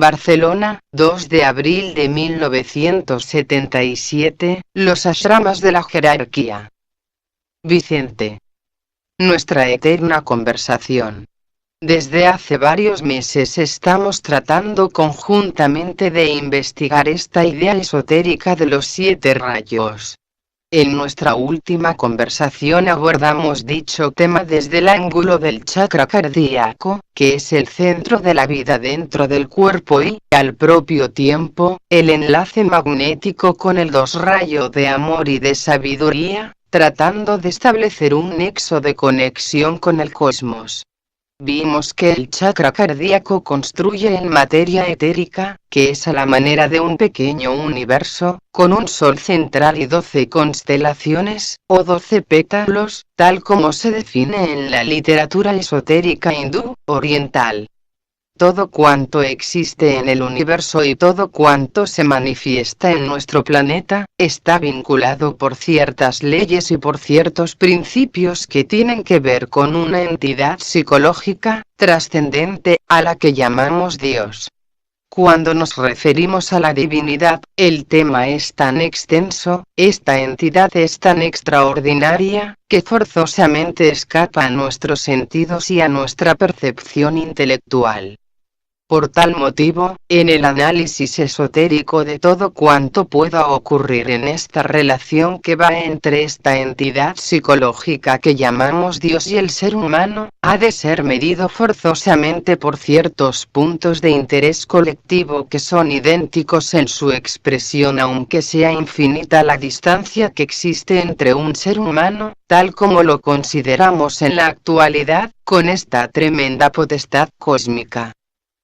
Barcelona, 2 de abril de 1977, los ashramas de la jerarquía. Vicente. Nuestra eterna conversación. Desde hace varios meses estamos tratando conjuntamente de investigar esta idea esotérica de los 7 rayos. En nuestra última conversación abordamos dicho tema desde el ángulo del chakra cardíaco, que es el centro de la vida dentro del cuerpo y, al propio tiempo, el enlace magnético con el 2 rayo de amor y de sabiduría, tratando de establecer un nexo de conexión con el cosmos. Vimos que el chakra cardíaco construye en materia etérica, que es a la manera de un pequeño universo, con un sol central y 12 constelaciones, o 12 pétalos, tal como se define en la literatura esotérica hindú, oriental. Todo cuanto existe en el universo y todo cuanto se manifiesta en nuestro planeta, está vinculado por ciertas leyes y por ciertos principios que tienen que ver con una entidad psicológica, trascendente, a la que llamamos Dios. Cuando nos referimos a la divinidad, el tema es tan extenso, esta entidad es tan extraordinaria, que forzosamente escapa a nuestros sentidos y a nuestra percepción intelectual. Por tal motivo, en el análisis esotérico de todo cuanto pueda ocurrir en esta relación que va entre esta entidad psicológica que llamamos Dios y el ser humano, ha de ser medido forzosamente por ciertos puntos de interés colectivo que son idénticos en su expresión, aunque sea infinita la distancia que existe entre un ser humano, tal como lo consideramos en la actualidad, con esta tremenda potestad cósmica.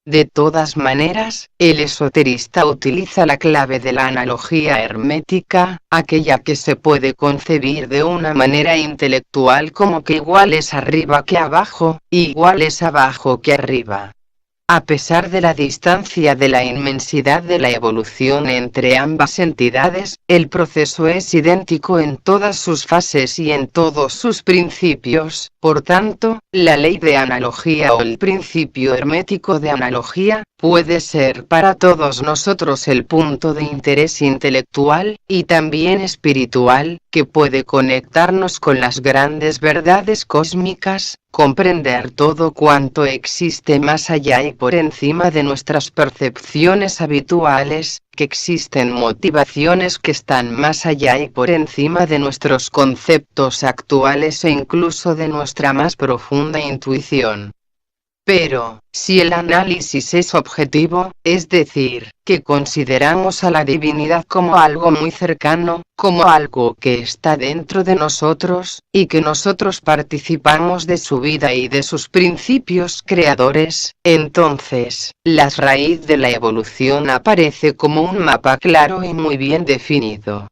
De todas maneras, el esoterista utiliza la clave de la analogía hermética, aquella que se puede concebir de una manera intelectual como que igual es arriba que abajo, igual es abajo que arriba. A pesar de la distancia de la inmensidad de la evolución entre ambas entidades, el proceso es idéntico en todas sus fases y en todos sus principios. Por tanto, la ley de analogía o el principio hermético de analogía, puede ser para todos nosotros el punto de interés intelectual, y también espiritual, que puede conectarnos con las grandes verdades cósmicas, comprender todo cuanto existe más allá y por encima de nuestras percepciones habituales, que existen motivaciones que están más allá y por encima de nuestros conceptos actuales e incluso de nuestra más profunda intuición. Pero, si el análisis es objetivo, es decir, que consideramos a la divinidad como algo muy cercano, como algo que está dentro de nosotros, y que nosotros participamos de su vida y de sus principios creadores, entonces, la raíz de la evolución aparece como un mapa claro y muy bien definido.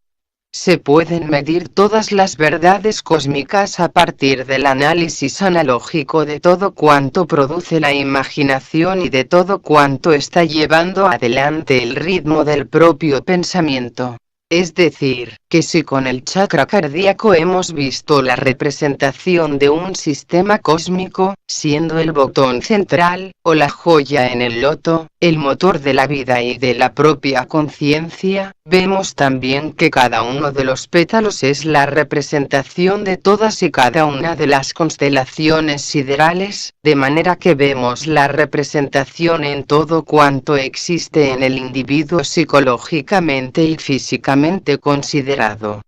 Se pueden medir todas las verdades cósmicas a partir del análisis analógico de todo cuanto produce la imaginación y de todo cuanto está llevando adelante el ritmo del propio pensamiento. Es decir, que si con el chakra cardíaco hemos visto la representación de un sistema cósmico, siendo el botón central, o la joya en el loto, el motor de la vida y de la propia conciencia, vemos también que cada uno de los pétalos es la representación de todas y cada una de las constelaciones siderales, de manera que vemos la representación en todo cuanto existe en el individuo psicológicamente y físicamente considerado.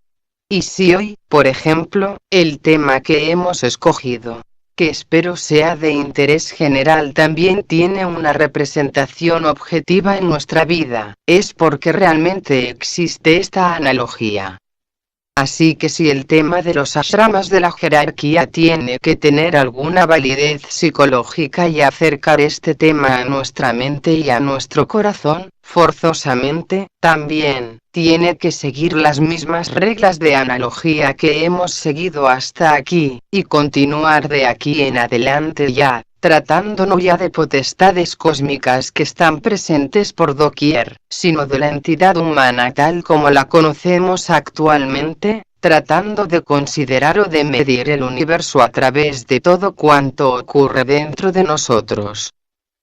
Y si hoy, por ejemplo, el tema que hemos escogido, que espero sea de interés general, también tiene una representación objetiva en nuestra vida, es porque realmente existe esta analogía. Así que si el tema de los ashramas de la jerarquía tiene que tener alguna validez psicológica y acercar este tema a nuestra mente y a nuestro corazón, forzosamente, también, tiene que seguir las mismas reglas de analogía que hemos seguido hasta aquí, y continuar de aquí en adelante ya, tratando no ya de potestades cósmicas que están presentes por doquier, sino de la entidad humana tal como la conocemos actualmente, tratando de considerar o de medir el universo a través de todo cuanto ocurre dentro de nosotros.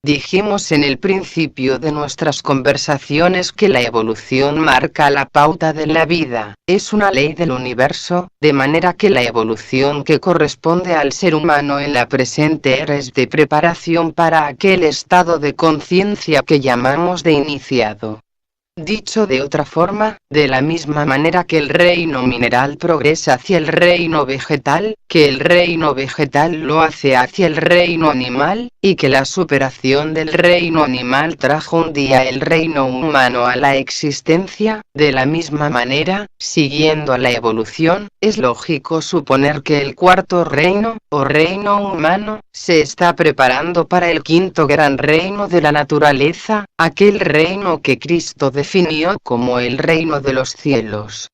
Dijimos en el principio de nuestras conversaciones que la evolución marca la pauta de la vida, es una ley del universo, de manera que la evolución que corresponde al ser humano en la presente era es de preparación para aquel estado de conciencia que llamamos de iniciado. Dicho de otra forma, de la misma manera que el reino mineral progresa hacia el reino vegetal, que el reino vegetal lo hace hacia el reino animal, y que la superación del reino animal trajo un día el reino humano a la existencia, de la misma manera, siguiendo a la evolución, es lógico suponer que el cuarto reino, o reino humano, se está preparando para el quinto gran reino de la naturaleza, aquel reino que Cristo definió como el reino de los cielos.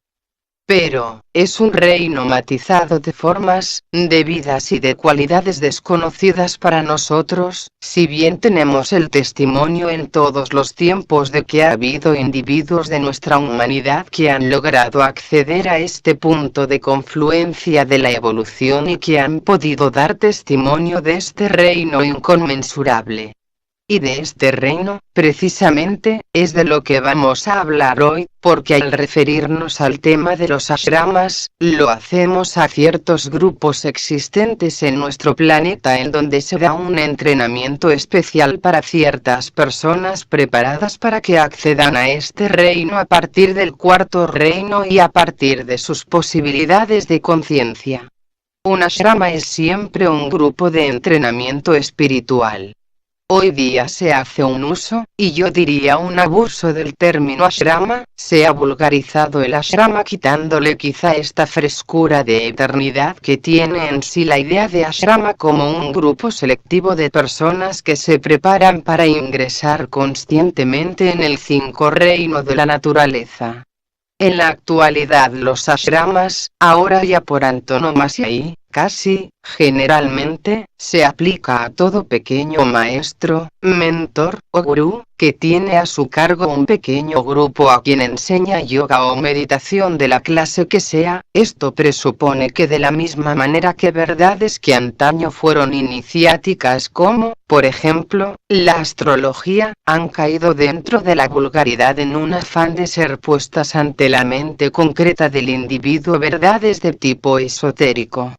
Pero, es un reino matizado de formas, de vidas y de cualidades desconocidas para nosotros, si bien tenemos el testimonio en todos los tiempos de que ha habido individuos de nuestra humanidad que han logrado acceder a este punto de confluencia de la evolución y que han podido dar testimonio de este reino inconmensurable. Y de este reino, precisamente, es de lo que vamos a hablar hoy, porque al referirnos al tema de los ashramas, lo hacemos a ciertos grupos existentes en nuestro planeta en donde se da un entrenamiento especial para ciertas personas preparadas para que accedan a este reino a partir del cuarto reino y a partir de sus posibilidades de conciencia. Un ashrama es siempre un grupo de entrenamiento espiritual. Hoy día se hace un uso, y yo diría un abuso del término ashrama, se ha vulgarizado el ashrama quitándole quizá esta frescura de eternidad que tiene en sí la idea de ashrama como un grupo selectivo de personas que se preparan para ingresar conscientemente en el cinco reino de la naturaleza. En la actualidad los ashramas, ahora ya por antonomasia y, casi, generalmente, se aplica a todo pequeño maestro, mentor, o gurú, que tiene a su cargo un pequeño grupo a quien enseña yoga o meditación de la clase que sea. Esto presupone que de la misma manera que verdades que antaño fueron iniciáticas como, por ejemplo, la astrología, han caído dentro de la vulgaridad en un afán de ser puestas ante la mente concreta del individuo, verdades de tipo esotérico.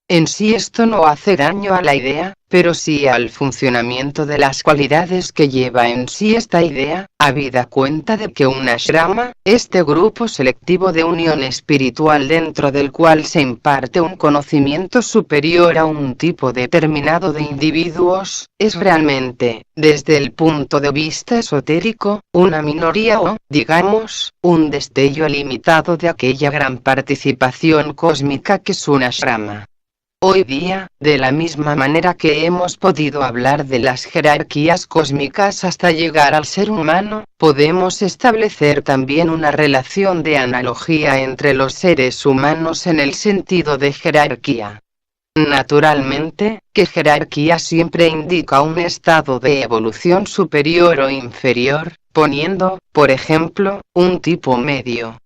En sí esto no hace daño a la idea, pero sí al funcionamiento de las cualidades que lleva en sí esta idea, habida cuenta de que un ashrama, este grupo selectivo de unión espiritual dentro del cual se imparte un conocimiento superior a un tipo determinado de individuos, es realmente, desde el punto de vista esotérico, una minoría o, digamos, un destello limitado de aquella gran participación cósmica que es un ashrama. Hoy día, de la misma manera que hemos podido hablar de las jerarquías cósmicas hasta llegar al ser humano, podemos establecer también una relación de analogía entre los seres humanos en el sentido de jerarquía. Naturalmente, que jerarquía siempre indica un estado de evolución superior o inferior, poniendo, por ejemplo, un tipo medio.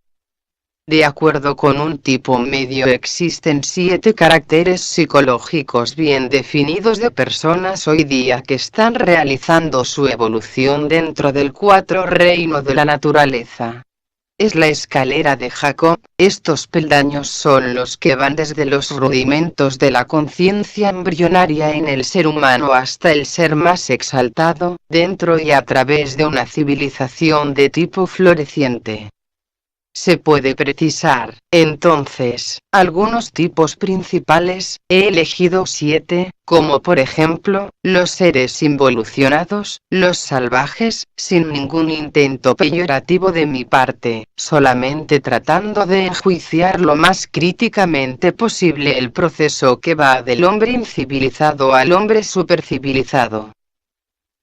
De acuerdo con un tipo medio existen 7 caracteres psicológicos bien definidos de personas hoy día que están realizando su evolución dentro del cuarto reino de la naturaleza. Es la escalera de Jacob. Estos peldaños son los que van desde los rudimentos de la conciencia embrionaria en el ser humano hasta el ser más exaltado, dentro y a través de una civilización de tipo floreciente. Se puede precisar, entonces, algunos tipos principales. He elegido 7, como por ejemplo, los seres involucionados, los salvajes, sin ningún intento peyorativo de mi parte, solamente tratando de enjuiciar lo más críticamente posible el proceso que va del hombre incivilizado al hombre supercivilizado.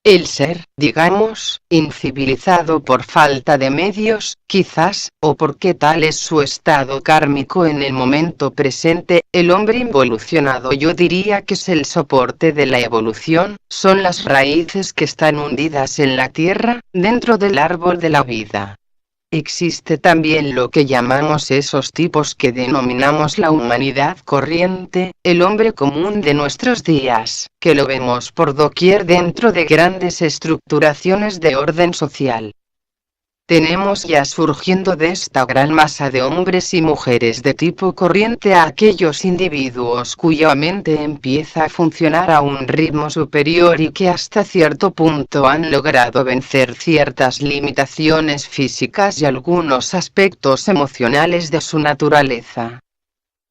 El ser, digamos, incivilizado por falta de medios, quizás, o porque tal es su estado kármico en el momento presente. El hombre involucionado, yo diría que es el soporte de la evolución, son las raíces que están hundidas en la tierra, dentro del árbol de la vida. existe también lo que llamamos esos tipos que denominamos la humanidad corriente, el hombre común de nuestros días, que lo vemos por doquier dentro de grandes estructuraciones de orden social. Tenemos ya surgiendo de esta gran masa de hombres y mujeres de tipo corriente a aquellos individuos cuya mente empieza a funcionar a un ritmo superior y que hasta cierto punto han logrado vencer ciertas limitaciones físicas y algunos aspectos emocionales de su naturaleza.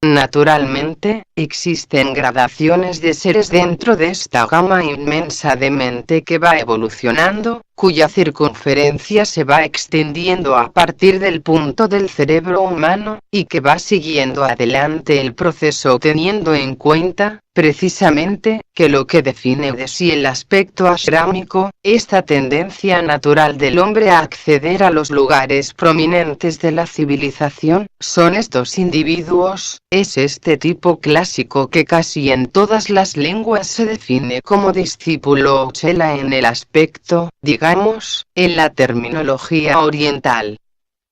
Naturalmente, existen gradaciones de seres dentro de esta gama inmensa de mente que va evolucionando, cuya circunferencia se va extendiendo a partir del punto del cerebro humano, y que va siguiendo adelante el proceso teniendo en cuenta, precisamente, que lo que define de sí el aspecto ashrámico, esta tendencia natural del hombre a acceder a los lugares prominentes de la civilización, son estos individuos, es este tipo clásico que casi en todas las lenguas se define como discípulo o chela en el aspecto, digamos, en la terminología oriental.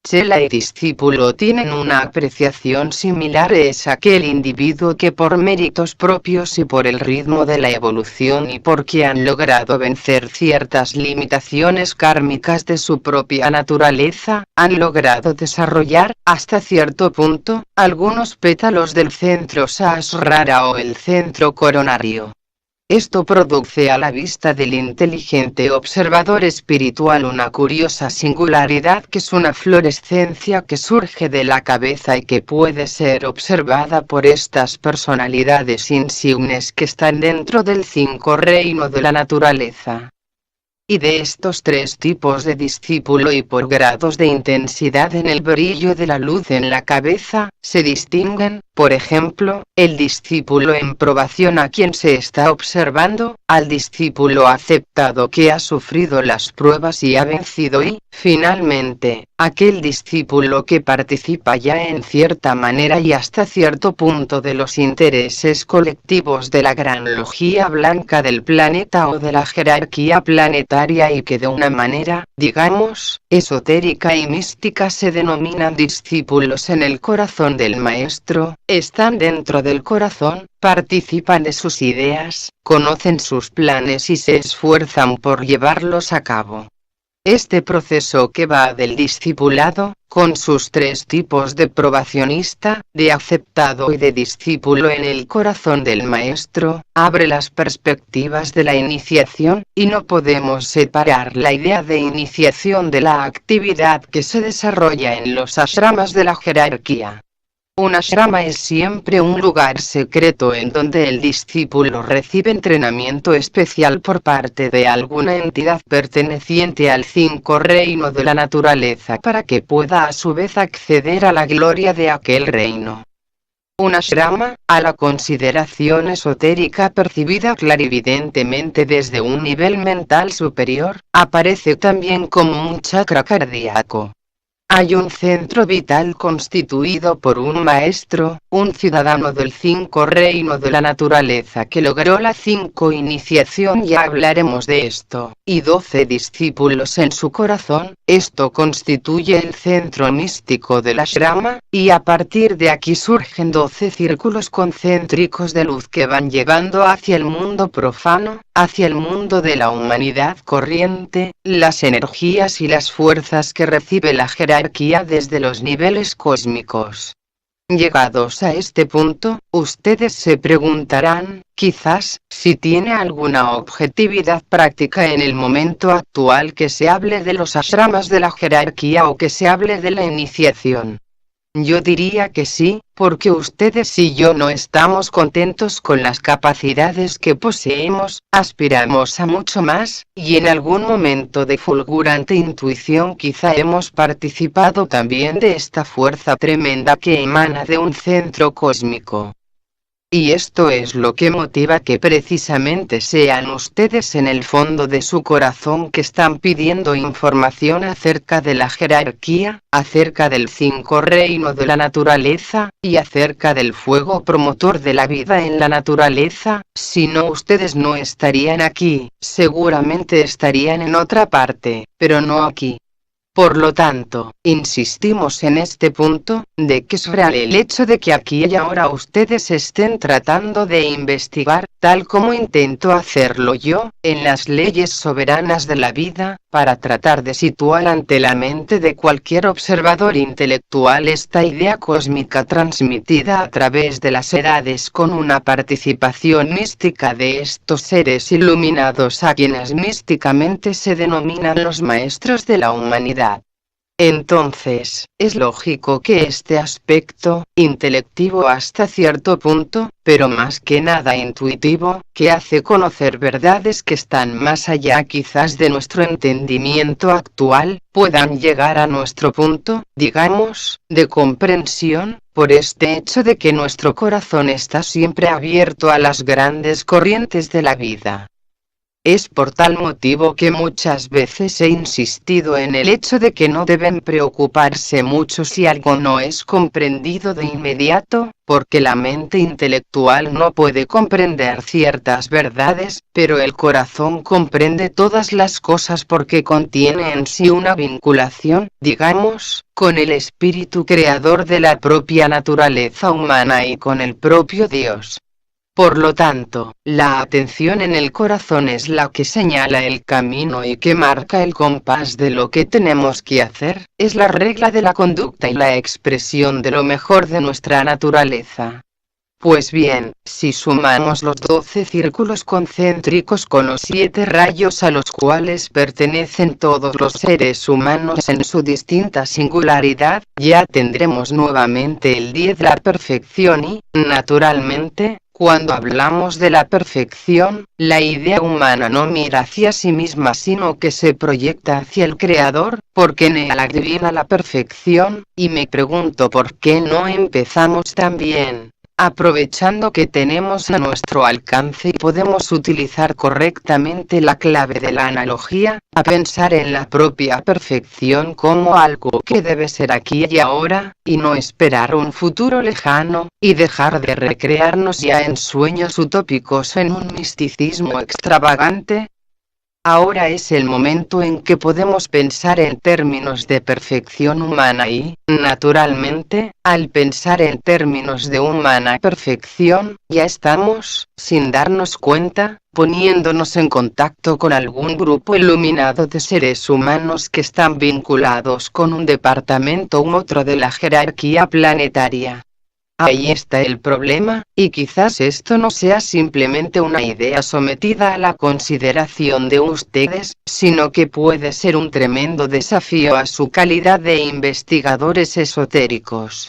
Chela y discípulo tienen una apreciación similar, es aquel individuo que por méritos propios y por el ritmo de la evolución y porque han logrado vencer ciertas limitaciones kármicas de su propia naturaleza, han logrado desarrollar, hasta cierto punto, algunos pétalos del centro sahasrara o el centro coronario. Esto produce a la vista del inteligente observador espiritual una curiosa singularidad que es una fluorescencia que surge de la cabeza y que puede ser observada por estas personalidades insignes que están dentro del 5 reino de la naturaleza. Y de estos tres tipos de discípulo y por grados de intensidad en el brillo de la luz en la cabeza, se distinguen, por ejemplo, el discípulo en probación a quien se está observando, al discípulo aceptado que ha sufrido las pruebas y ha vencido y, finalmente, aquel discípulo que participa ya en cierta manera y hasta cierto punto de los intereses colectivos de la gran logía blanca del planeta o de la jerarquía planetaria y que de una manera, digamos, esotérica y mística se denominan discípulos en el corazón del maestro, están dentro del corazón, participan de sus ideas, conocen sus planes y se esfuerzan por llevarlos a cabo. Este proceso que va del discipulado, con sus tres tipos de probacionista, de aceptado y de discípulo en el corazón del maestro, abre las perspectivas de la iniciación, y no podemos separar la idea de iniciación de la actividad que se desarrolla en los ashramas de la jerarquía. Un ashrama es siempre un lugar secreto en donde el discípulo recibe entrenamiento especial por parte de alguna entidad perteneciente al 5 reino de la naturaleza para que pueda a su vez acceder a la gloria de aquel reino. Un ashrama, a la consideración esotérica percibida clarividentemente desde un nivel mental superior, aparece también como un chakra cardíaco. Hay un centro vital constituido por un maestro, un ciudadano del 5 reino de la naturaleza que logró la 5 iniciación, ya hablaremos de esto, y 12 discípulos en su corazón. Esto constituye el centro místico del ashrama, y a partir de aquí surgen 12 círculos concéntricos de luz que van llevando hacia el mundo profano, hacia el mundo de la humanidad corriente, las energías y las fuerzas que recibe la jerarquía desde los niveles cósmicos. Llegados a este punto, ustedes se preguntarán, quizás, si tiene alguna objetividad práctica en el momento actual que se hable de los ashramas de la jerarquía o que se hable de la iniciación. Yo diría que sí, porque ustedes y yo no estamos contentos con las capacidades que poseemos, aspiramos a mucho más, y en algún momento de fulgurante intuición quizá hemos participado también de esta fuerza tremenda que emana de un centro cósmico. Y esto es lo que motiva que precisamente sean ustedes en el fondo de su corazón que están pidiendo información acerca de la jerarquía, acerca del 5 reino de la naturaleza, y acerca del fuego promotor de la vida en la naturaleza. Si no, ustedes no estarían aquí, seguramente estarían en otra parte, pero no aquí. Por lo tanto, insistimos en este punto, de que es real el hecho de que aquí y ahora ustedes estén tratando de investigar, tal como intento hacerlo yo, en las leyes soberanas de la vida, para tratar de situar ante la mente de cualquier observador intelectual esta idea cósmica transmitida a través de las edades con una participación mística de estos seres iluminados a quienes místicamente se denominan los maestros de la humanidad. Entonces, es lógico que este aspecto, intelectivo hasta cierto punto, pero más que nada intuitivo, que hace conocer verdades que están más allá quizás de nuestro entendimiento actual, puedan llegar a nuestro punto, digamos, de comprensión, por este hecho de que nuestro corazón está siempre abierto a las grandes corrientes de la vida. Es por tal motivo que muchas veces he insistido en el hecho de que no deben preocuparse mucho si algo no es comprendido de inmediato, porque la mente intelectual no puede comprender ciertas verdades, pero el corazón comprende todas las cosas porque contiene en sí una vinculación, digamos, con el espíritu creador de la propia naturaleza humana y con el propio Dios. Por lo tanto, la atención en el corazón es la que señala el camino y que marca el compás de lo que tenemos que hacer, es la regla de la conducta y la expresión de lo mejor de nuestra naturaleza. Pues bien, si sumamos los 12 círculos concéntricos con los 7 rayos a los cuales pertenecen todos los seres humanos en su distinta singularidad, ya tendremos nuevamente el 10 la perfección y, naturalmente, cuando hablamos de la perfección, la idea humana no mira hacia sí misma sino que se proyecta hacia el Creador, porque en él adivina la perfección, y me pregunto por qué no empezamos también, aprovechando que tenemos a nuestro alcance y podemos utilizar correctamente la clave de la analogía, a pensar en la propia perfección como algo que debe ser aquí y ahora, y no esperar un futuro lejano, y dejar de recrearnos ya en sueños utópicos en un misticismo extravagante. Ahora es el momento en que podemos pensar en términos de perfección humana y, naturalmente, al pensar en términos de humana perfección, ya estamos, sin darnos cuenta, poniéndonos en contacto con algún grupo iluminado de seres humanos que están vinculados con un departamento u otro de la jerarquía planetaria. Ahí está el problema, y quizás esto no sea simplemente una idea sometida a la consideración de ustedes, sino que puede ser un tremendo desafío a su calidad de investigadores esotéricos.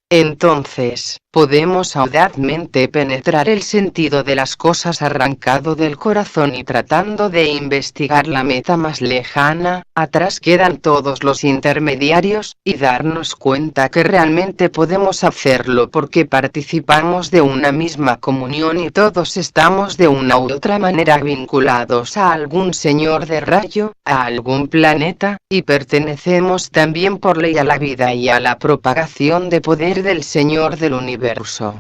Entonces, podemos audazmente penetrar el sentido de las cosas arrancado del corazón y tratando de investigar la meta más lejana, atrás quedan todos los intermediarios, y darnos cuenta que realmente podemos hacerlo porque participamos de una misma comunión y todos estamos de una u otra manera vinculados a algún señor de rayo, a algún planeta, y pertenecemos también por ley a la vida y a la propagación de poder del Señor del universo.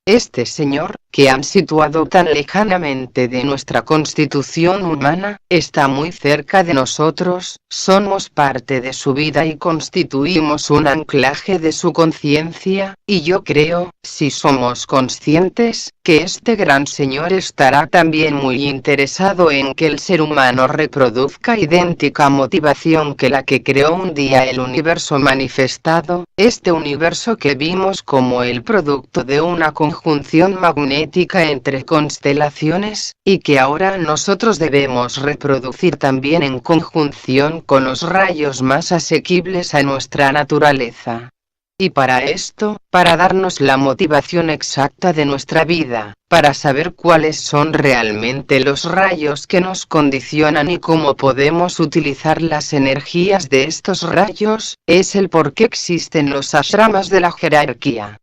Este Señor, que han situado tan lejanamente de nuestra constitución humana, está muy cerca de nosotros, somos parte de su vida y constituimos un anclaje de su conciencia, y yo creo, si somos conscientes, que este gran Señor estará también muy interesado en que el ser humano reproduzca idéntica motivación que la que creó un día el universo manifestado, este universo que vimos como el producto de una conjunción magnética entre constelaciones, y que ahora nosotros debemos reproducir también en conjunción con los rayos más asequibles a nuestra naturaleza. Y para esto, para darnos la motivación exacta de nuestra vida, para saber cuáles son realmente los rayos que nos condicionan y cómo podemos utilizar las energías de estos rayos, es el por qué existen los ashramas de la jerarquía.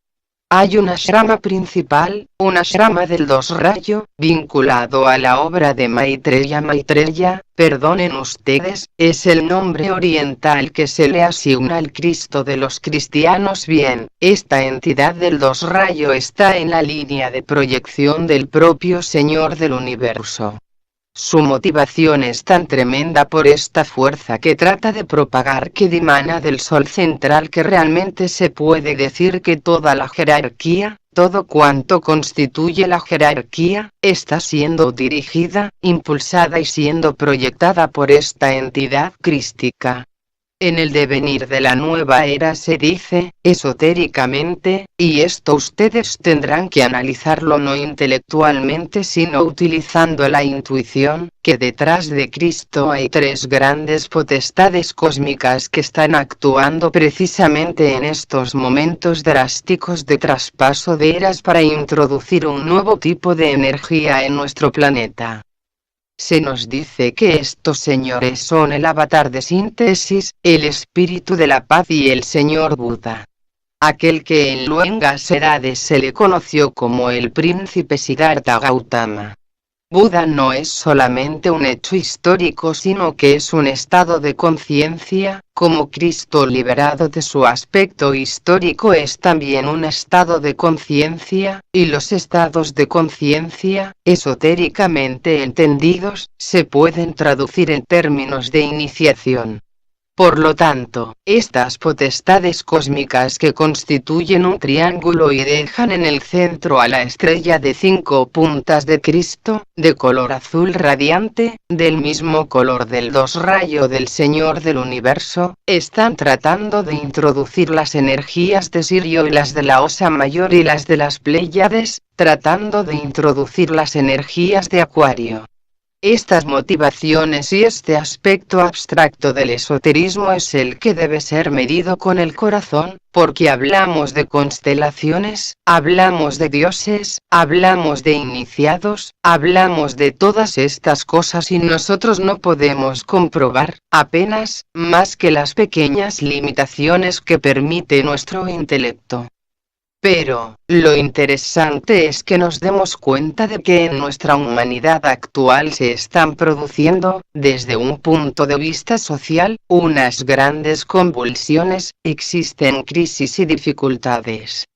Hay un ashrama principal, un ashrama del dos rayo, vinculado a la obra de Maitreya. Maitreya, perdonen ustedes, es el nombre oriental que se le asigna al Cristo de los cristianos. Bien, esta entidad del dos rayo está en la línea de proyección del propio Señor del universo. Su motivación es tan tremenda por esta fuerza que trata de propagar que dimana del Sol central que realmente se puede decir que toda la jerarquía, todo cuanto constituye la jerarquía, está siendo dirigida, impulsada y siendo proyectada por esta entidad crística. En el devenir de la nueva era se dice, esotéricamente, y esto ustedes tendrán que analizarlo no intelectualmente sino utilizando la intuición, que detrás de Cristo hay tres grandes potestades cósmicas que están actuando precisamente en estos momentos drásticos de traspaso de eras para introducir un nuevo tipo de energía en nuestro planeta. Se nos dice que estos señores son el avatar de síntesis, el espíritu de la paz y el señor Buda. Aquel que en luengas edades se le conoció como el príncipe Siddhartha Gautama. Buda no es solamente un hecho histórico sino que es un estado de conciencia, como Cristo liberado de su aspecto histórico es también un estado de conciencia, y los estados de conciencia, esotéricamente entendidos, se pueden traducir en términos de iniciación. Por lo tanto, estas potestades cósmicas que constituyen un triángulo y dejan en el centro a la estrella de 5 puntas de Cristo, de color azul radiante, del mismo color del 2 rayo del Señor del Universo, están tratando de introducir las energías de Sirio y las de la Osa Mayor y las de las Pléyades, tratando de introducir las energías de Acuario. Estas motivaciones y este aspecto abstracto del esoterismo es el que debe ser medido con el corazón, porque hablamos de constelaciones, hablamos de dioses, hablamos de iniciados, hablamos de todas estas cosas y nosotros no podemos comprobar, apenas, más que las pequeñas limitaciones que permite nuestro intelecto. Pero, lo interesante es que nos demos cuenta de que en nuestra humanidad actual se están produciendo, desde un punto de vista social, unas grandes convulsiones, existen crisis y dificultades.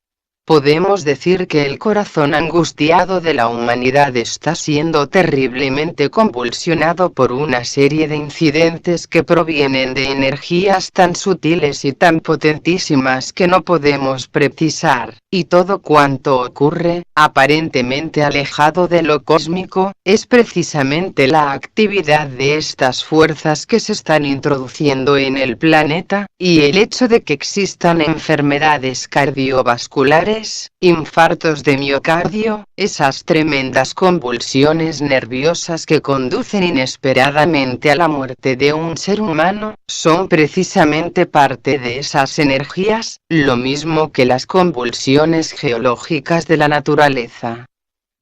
Podemos decir que el corazón angustiado de la humanidad está siendo terriblemente convulsionado por una serie de incidentes que provienen de energías tan sutiles y tan potentísimas que no podemos precisar, y todo cuanto ocurre, aparentemente alejado de lo cósmico, es precisamente la actividad de estas fuerzas que se están introduciendo en el planeta, y el hecho de que existan enfermedades cardiovasculares, infartos de miocardio, esas tremendas convulsiones nerviosas que conducen inesperadamente a la muerte de un ser humano, son precisamente parte de esas energías, lo mismo que las convulsiones geológicas de la naturaleza.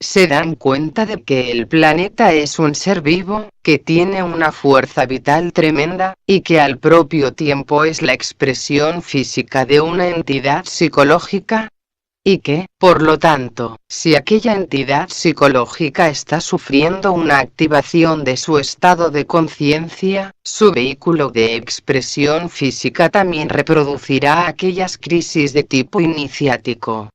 Se dan cuenta de que el planeta es un ser vivo, que tiene una fuerza vital tremenda, y que al propio tiempo es la expresión física de una entidad psicológica, y que, por lo tanto, si aquella entidad psicológica está sufriendo una activación de su estado de conciencia, su vehículo de expresión física también reproducirá aquellas crisis de tipo iniciático.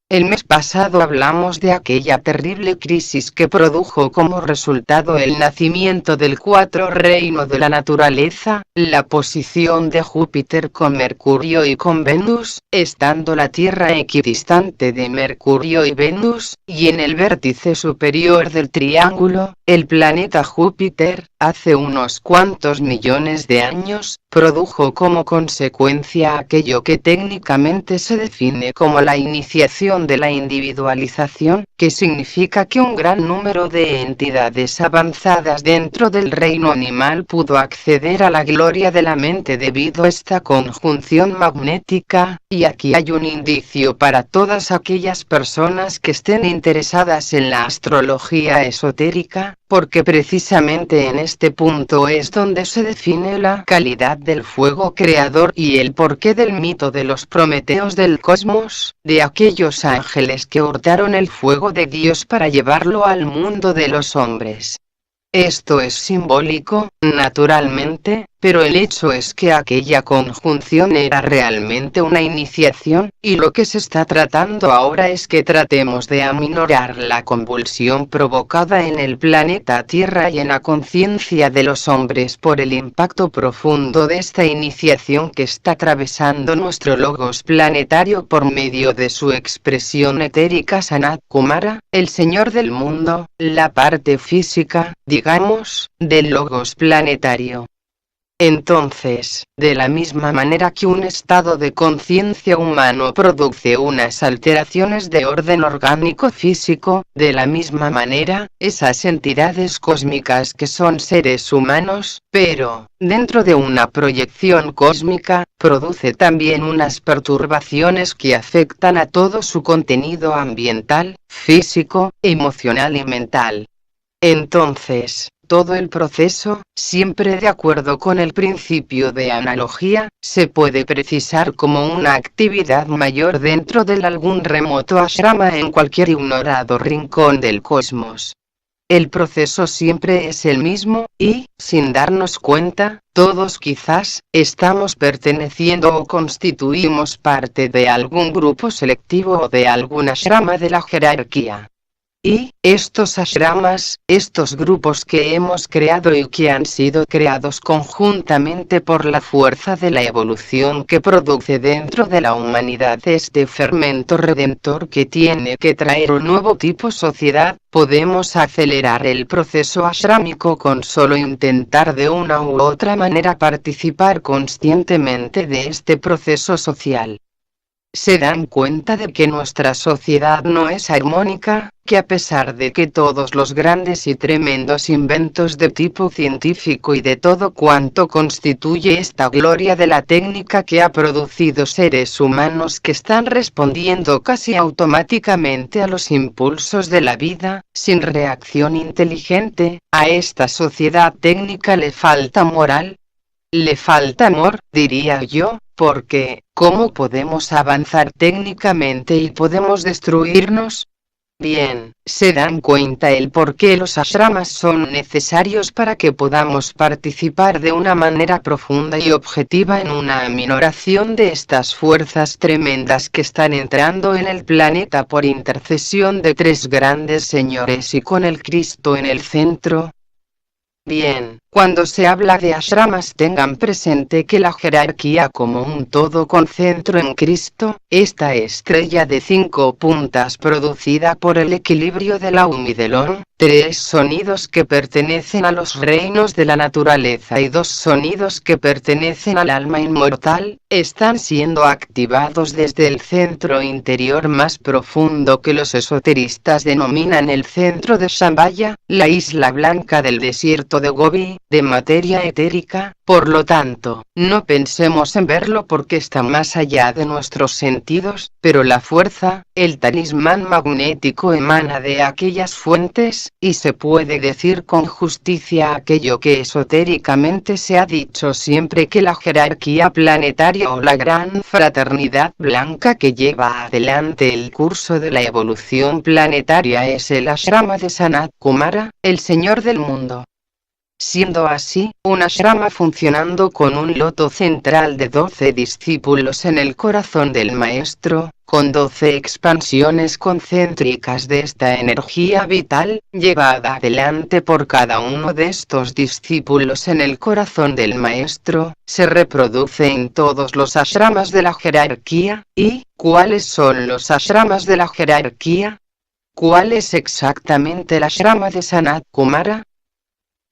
El mes pasado hablamos de aquella terrible crisis que produjo como resultado el nacimiento del cuarto reino de la naturaleza, la posición de Júpiter con Mercurio y con Venus, estando la Tierra equidistante de Mercurio y Venus, y en el vértice superior del triángulo, el planeta Júpiter, hace unos cuantos millones de años, produjo como consecuencia aquello que técnicamente se define como la iniciación de la individualización, que significa que un gran número de entidades avanzadas dentro del reino animal pudo acceder a la gloria de la mente debido a esta conjunción magnética, y aquí hay un indicio para todas aquellas personas que estén interesadas en la astrología esotérica, porque precisamente en este punto es donde se define la calidad del fuego creador y el porqué del mito de los Prometeos del cosmos, de aquellos ángeles que hurtaron el fuego de Dios para llevarlo al mundo de los hombres. Esto es simbólico, naturalmente, pero el hecho es que aquella conjunción era realmente una iniciación, y lo que se está tratando ahora es que tratemos de aminorar la convulsión provocada en el planeta Tierra y en la conciencia de los hombres por el impacto profundo de esta iniciación que está atravesando nuestro logos planetario por medio de su expresión etérica Sanat Kumara, el Señor del mundo, la parte física, digamos, del logos planetario. Entonces, de la misma manera que un estado de conciencia humano produce unas alteraciones de orden orgánico físico, de la misma manera, esas entidades cósmicas que son seres humanos, pero, dentro de una proyección cósmica, produce también unas perturbaciones que afectan a todo su contenido ambiental, físico, emocional y mental. Entonces, todo el proceso, siempre de acuerdo con el principio de analogía, se puede precisar como una actividad mayor dentro de algún remoto ashrama en cualquier ignorado rincón del cosmos. El proceso siempre es el mismo, y, sin darnos cuenta, todos quizás, estamos perteneciendo o constituimos parte de algún grupo selectivo o de algún ashrama de la jerarquía. Y, estos ashramas, estos grupos que hemos creado y que han sido creados conjuntamente por la fuerza de la evolución que produce dentro de la humanidad este fermento redentor que tiene que traer un nuevo tipo sociedad, podemos acelerar el proceso ashrámico con solo intentar de una u otra manera participar conscientemente de este proceso social. Se dan cuenta de que nuestra sociedad no es armónica, que a pesar de que todos los grandes y tremendos inventos de tipo científico y de todo cuanto constituye esta gloria de la técnica que ha producido seres humanos que están respondiendo casi automáticamente a los impulsos de la vida, sin reacción inteligente, a esta sociedad técnica le falta moral. Le falta amor, diría yo, porque, ¿cómo podemos avanzar técnicamente y podemos destruirnos? Bien, se dan cuenta el por qué los ashramas son necesarios para que podamos participar de una manera profunda y objetiva en una aminoración de estas fuerzas tremendas que están entrando en el planeta por intercesión de tres grandes señores y con el Cristo en el centro. Bien, cuando se habla de ashramas tengan presente que la jerarquía como un todo con centro en Cristo, esta estrella de 5 puntas producida por el equilibrio de la Humidelón, 3 sonidos que pertenecen a los reinos de la naturaleza y 2 sonidos que pertenecen al alma inmortal, están siendo activados desde el centro interior más profundo que los esoteristas denominan el centro de Shambhaya, la isla blanca del desierto de Gobi, de materia etérica. Por lo tanto, no pensemos en verlo porque está más allá de nuestros sentidos, pero la fuerza, el talismán magnético emana de aquellas fuentes, y se puede decir con justicia aquello que esotéricamente se ha dicho siempre que la jerarquía planetaria o la gran fraternidad blanca que lleva adelante el curso de la evolución planetaria es el ashrama de Sanat Kumara, el Señor del mundo. Siendo así, un ashrama funcionando con un loto central de 12 discípulos en el corazón del maestro, con 12 expansiones concéntricas de esta energía vital, llevada adelante por cada uno de estos discípulos en el corazón del maestro, se reproduce en todos los ashramas de la jerarquía. ¿Y cuáles son los ashramas de la jerarquía? ¿Cuál es exactamente el ashrama de Sanat Kumara?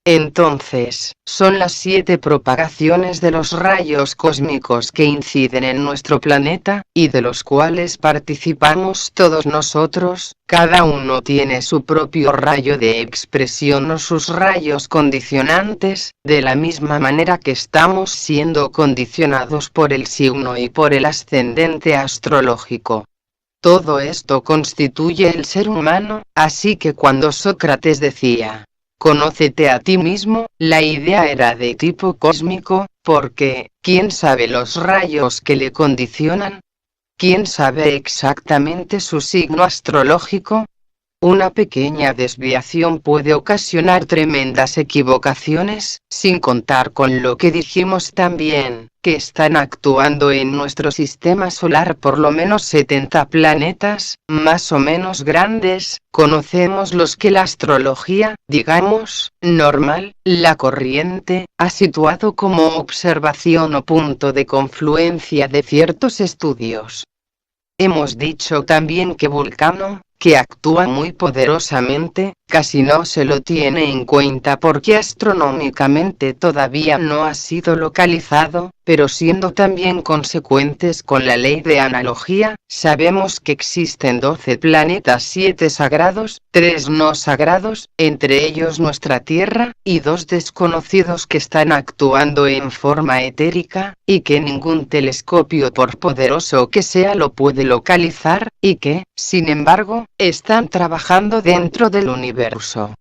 Entonces, son las 7 propagaciones de los rayos cósmicos que inciden en nuestro planeta, y de los cuales participamos todos nosotros. Cada uno tiene su propio rayo de expresión o sus rayos condicionantes, de la misma manera que estamos siendo condicionados por el signo y por el ascendente astrológico. Todo esto constituye el ser humano, así que cuando Sócrates decía, «Conócete a ti mismo», la idea era de tipo cósmico, porque, ¿quién sabe los rayos que le condicionan? ¿Quién sabe exactamente su signo astrológico? Una pequeña desviación puede ocasionar tremendas equivocaciones, sin contar con lo que dijimos también, que están actuando en nuestro sistema solar por lo menos 70 planetas, más o menos grandes. Conocemos los que la astrología, digamos, normal, la corriente, ha situado como observación o punto de confluencia de ciertos estudios. Hemos dicho también que Vulcano, que actúa muy poderosamente, casi no se lo tiene en cuenta porque astronómicamente todavía no ha sido localizado, pero siendo también consecuentes con la ley de analogía, sabemos que existen 12 planetas 7 sagrados, 3 no sagrados, entre ellos nuestra Tierra, y 2 desconocidos que están actuando en forma etérica, y que ningún telescopio por poderoso que sea lo puede localizar, y que, sin embargo, están trabajando dentro del universo.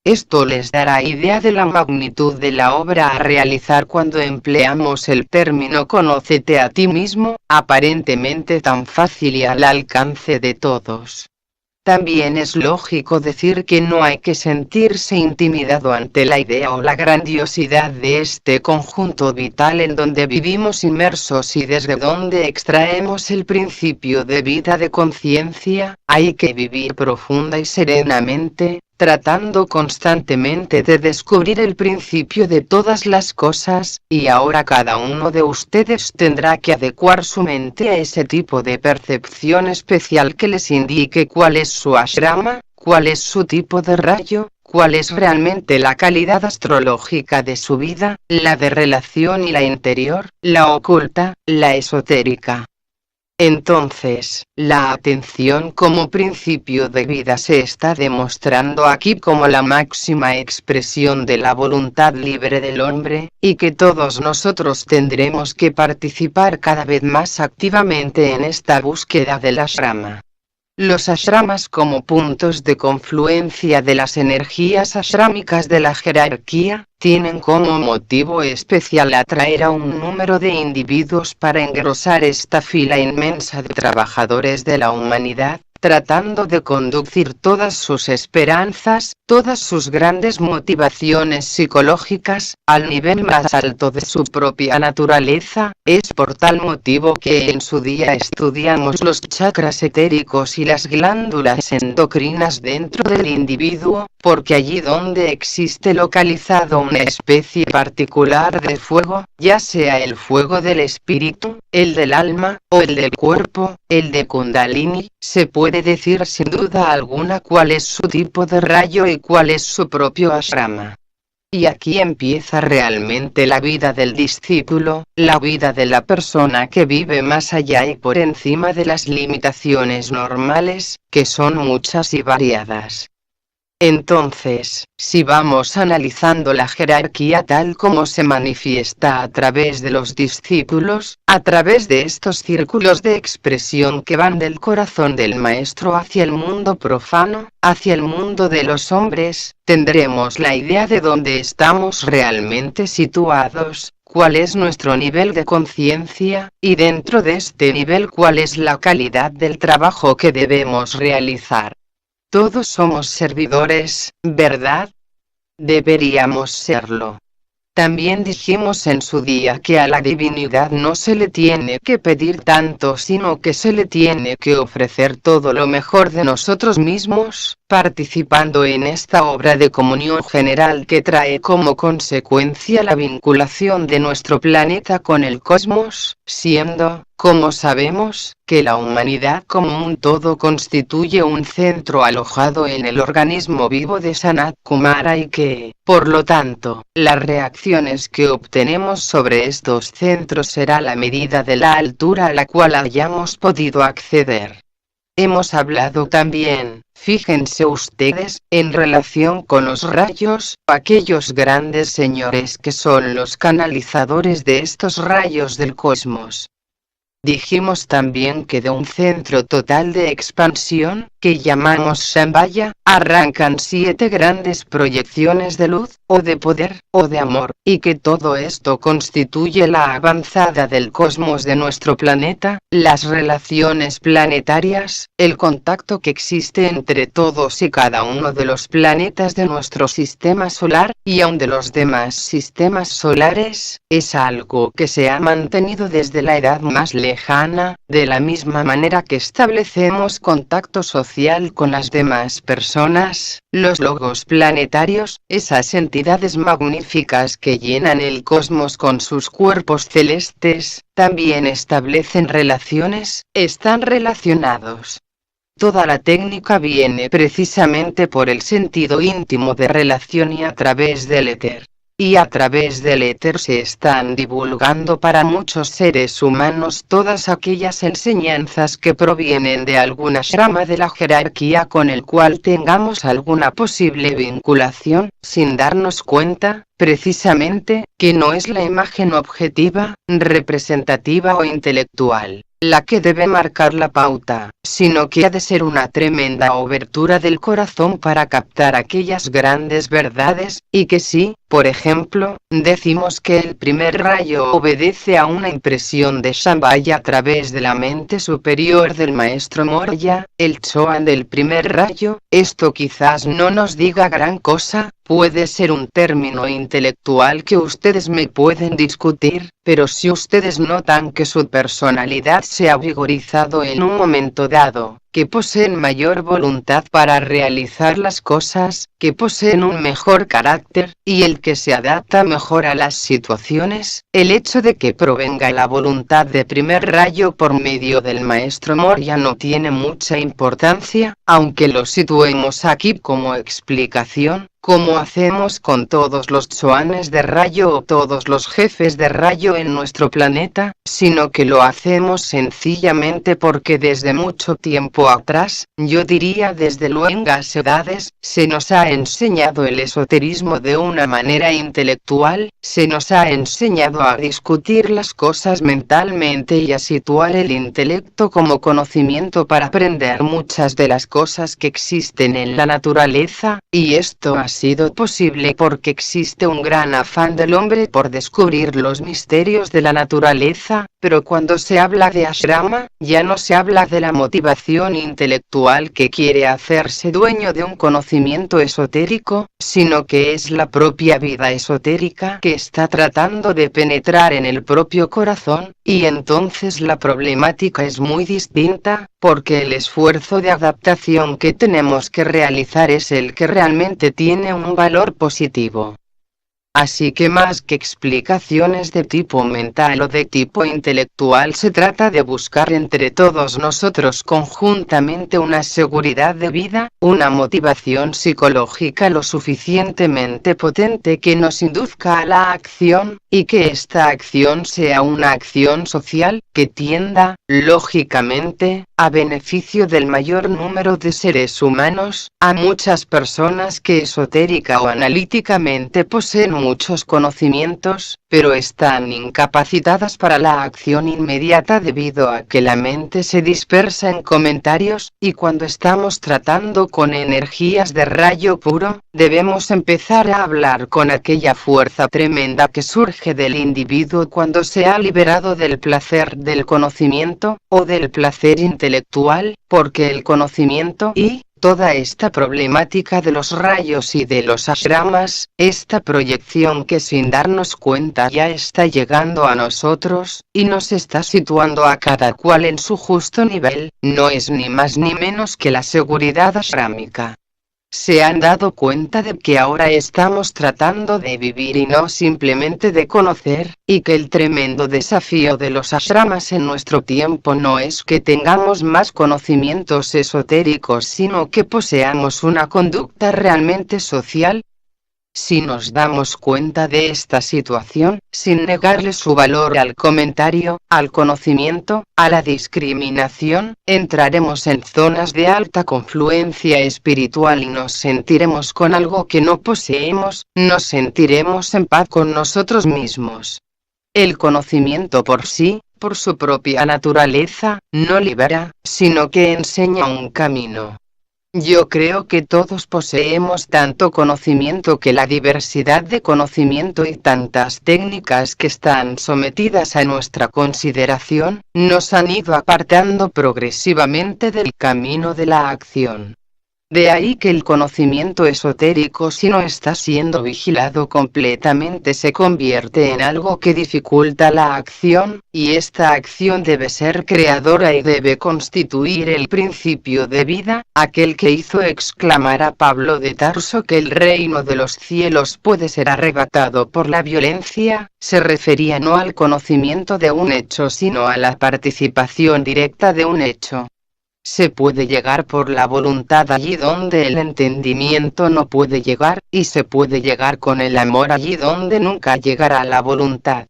Esto les dará idea de la magnitud de la obra a realizar cuando empleamos el término conócete a ti mismo, aparentemente tan fácil y al alcance de todos. También es lógico decir que no hay que sentirse intimidado ante la idea o la grandiosidad de este conjunto vital en donde vivimos inmersos y desde donde extraemos el principio de vida de conciencia. Hay que vivir profunda y serenamente, tratando constantemente de descubrir el principio de todas las cosas, y ahora cada uno de ustedes tendrá que adecuar su mente a ese tipo de percepción especial que les indique cuál es su ashrama, cuál es su tipo de rayo, cuál es realmente la calidad astrológica de su vida, la de relación y la interior, la oculta, la esotérica. Entonces, la atención como principio de vida se está demostrando aquí como la máxima expresión de la voluntad libre del hombre, y que todos nosotros tendremos que participar cada vez más activamente en esta búsqueda del ashrama. Los ashramas como puntos de confluencia de las energías ashrámicas de la jerarquía, tienen como motivo especial atraer a un número de individuos para engrosar esta fila inmensa de trabajadores de la humanidad, tratando de conducir todas sus esperanzas, todas sus grandes motivaciones psicológicas, al nivel más alto de su propia naturaleza. Es por tal motivo que en su día estudiamos los chakras etéricos y las glándulas endocrinas dentro del individuo, porque allí donde existe localizado una especie particular de fuego, ya sea el fuego del espíritu, el del alma, o el del cuerpo, el de Kundalini, se puede decir sin duda alguna cuál es su tipo de rayo y cuál es su propio ashrama. Y aquí empieza realmente la vida del discípulo, la vida de la persona que vive más allá y por encima de las limitaciones normales, que son muchas y variadas. Entonces, si vamos analizando la jerarquía tal como se manifiesta a través de los discípulos, a través de estos círculos de expresión que van del corazón del maestro hacia el mundo profano, hacia el mundo de los hombres, tendremos la idea de dónde estamos realmente situados, cuál es nuestro nivel de conciencia, y dentro de este nivel cuál es la calidad del trabajo que debemos realizar. Todos somos servidores, ¿verdad? Deberíamos serlo. También dijimos en su día que a la divinidad no se le tiene que pedir tanto, sino que se le tiene que ofrecer todo lo mejor de nosotros mismos, participando en esta obra de comunión general que trae como consecuencia la vinculación de nuestro planeta con el cosmos, siendo, como sabemos, que la humanidad como un todo constituye un centro alojado en el organismo vivo de Sanat Kumara y que, por lo tanto, las reacciones que obtenemos sobre estos centros será la medida de la altura a la cual hayamos podido acceder. Hemos hablado también, fíjense ustedes, en relación con los rayos, aquellos grandes señores que son los canalizadores de estos rayos del cosmos. Dijimos también que de un centro total de expansión, que llamamos Shambhaya, arrancan 7 grandes proyecciones de luz, o de poder, o de amor, y que todo esto constituye la avanzada del cosmos de nuestro planeta, las relaciones planetarias, el contacto que existe entre todos y cada uno de los planetas de nuestro sistema solar, y aun de los demás sistemas solares, es algo que se ha mantenido desde la edad más lejana, de la misma manera que establecemos contacto social con las demás personas. Los logos planetarios, esas entidades magníficas que llenan el cosmos con sus cuerpos celestes, también establecen relaciones, están relacionados. Toda la técnica viene precisamente por el sentido íntimo de relación y a través del éter. Y a través del éter se están divulgando para muchos seres humanos todas aquellas enseñanzas que provienen de alguna ashrama de la jerarquía con el cual tengamos alguna posible vinculación, sin darnos cuenta, precisamente, que no es la imagen objetiva, representativa o intelectual la que debe marcar la pauta, sino que ha de ser una tremenda obertura del corazón para captar aquellas grandes verdades, y que si, por ejemplo, decimos que el primer rayo obedece a una impresión de Shambhaya a través de la mente superior del maestro Morya, el Choan del primer rayo, esto quizás no nos diga gran cosa, puede ser un término intelectual que ustedes me pueden discutir, pero si ustedes notan que su personalidad se ha vigorizado en un momento dado, que poseen mayor voluntad para realizar las cosas, que poseen un mejor carácter, y el que se adapta mejor a las situaciones, el hecho de que provenga la voluntad de primer rayo por medio del maestro Morya no tiene mucha importancia, aunque lo situemos aquí como explicación, como hacemos con todos los choanes de rayo o todos los jefes de rayo en nuestro planeta, sino que lo hacemos sencillamente porque desde mucho tiempo atrás, yo diría desde luengas edades, se nos ha enseñado el esoterismo de una manera intelectual, se nos ha enseñado a discutir las cosas mentalmente y a situar el intelecto como conocimiento para aprender muchas de las cosas que existen en la naturaleza, y esto ha sido posible porque existe un gran afán del hombre por descubrir los misterios de la naturaleza, pero cuando se habla de ashrama, ya no se habla de la motivación intelectual que quiere hacerse dueño de un conocimiento esotérico, sino que es la propia vida esotérica que está tratando de penetrar en el propio corazón, y entonces la problemática es muy distinta, porque el esfuerzo de adaptación que tenemos que realizar es el que realmente tiene un valor positivo. Así que más que explicaciones de tipo mental o de tipo intelectual, se trata de buscar entre todos nosotros conjuntamente una seguridad de vida, una motivación psicológica lo suficientemente potente que nos induzca a la acción, y que esta acción sea una acción social, que tienda, lógicamente, a beneficio del mayor número de seres humanos. A muchas personas que esotérica o analíticamente poseen muchos conocimientos, pero están incapacitadas para la acción inmediata debido a que la mente se dispersa en comentarios, y cuando estamos tratando con energías de rayo puro, debemos empezar a hablar con aquella fuerza tremenda que surge del individuo cuando se ha liberado del placer del conocimiento, o del placer intelectual, porque el conocimiento y toda esta problemática de los rayos y de los ashramas, esta proyección que sin darnos cuenta ya está llegando a nosotros, y nos está situando a cada cual en su justo nivel, no es ni más ni menos que la seguridad ashrámica. Se han dado cuenta de que ahora estamos tratando de vivir y no simplemente de conocer, y que el tremendo desafío de los ashramas en nuestro tiempo no es que tengamos más conocimientos esotéricos, sino que poseamos una conducta realmente social. Si nos damos cuenta de esta situación, sin negarle su valor al comentario, al conocimiento, a la discriminación, entraremos en zonas de alta confluencia espiritual y nos sentiremos con algo que no poseemos, nos sentiremos en paz con nosotros mismos. El conocimiento por sí, por su propia naturaleza, no libera, sino que enseña un camino. Yo creo que todos poseemos tanto conocimiento que la diversidad de conocimiento y tantas técnicas que están sometidas a nuestra consideración, nos han ido apartando progresivamente del camino de la acción. De ahí que el conocimiento esotérico, si no está siendo vigilado completamente, se convierte en algo que dificulta la acción, y esta acción debe ser creadora y debe constituir el principio de vida, aquel que hizo exclamar a Pablo de Tarso que el reino de los cielos puede ser arrebatado por la violencia, se refería no al conocimiento de un hecho sino a la participación directa de un hecho. Se puede llegar por la voluntad allí donde el entendimiento no puede llegar, y se puede llegar con el amor allí donde nunca llegará la voluntad.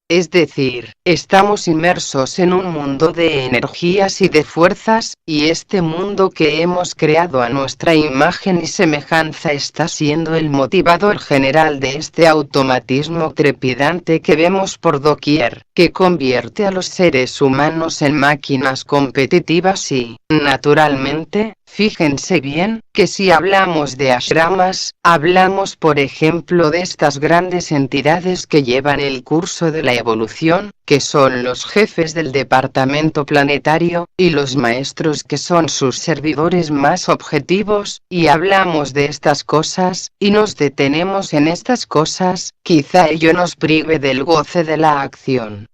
Es decir, estamos inmersos en un mundo de energías y de fuerzas, y este mundo que hemos creado a nuestra imagen y semejanza está siendo el motivador general de este automatismo trepidante que vemos por doquier, que convierte a los seres humanos en máquinas competitivas y, naturalmente, fíjense bien, que si hablamos de ashramas, hablamos por ejemplo de estas grandes entidades que llevan el curso de la evolución, que son los jefes del departamento planetario, y los maestros que son sus servidores más objetivos, y hablamos de estas cosas, y nos detenemos en estas cosas, quizá ello nos prive del goce de la acción.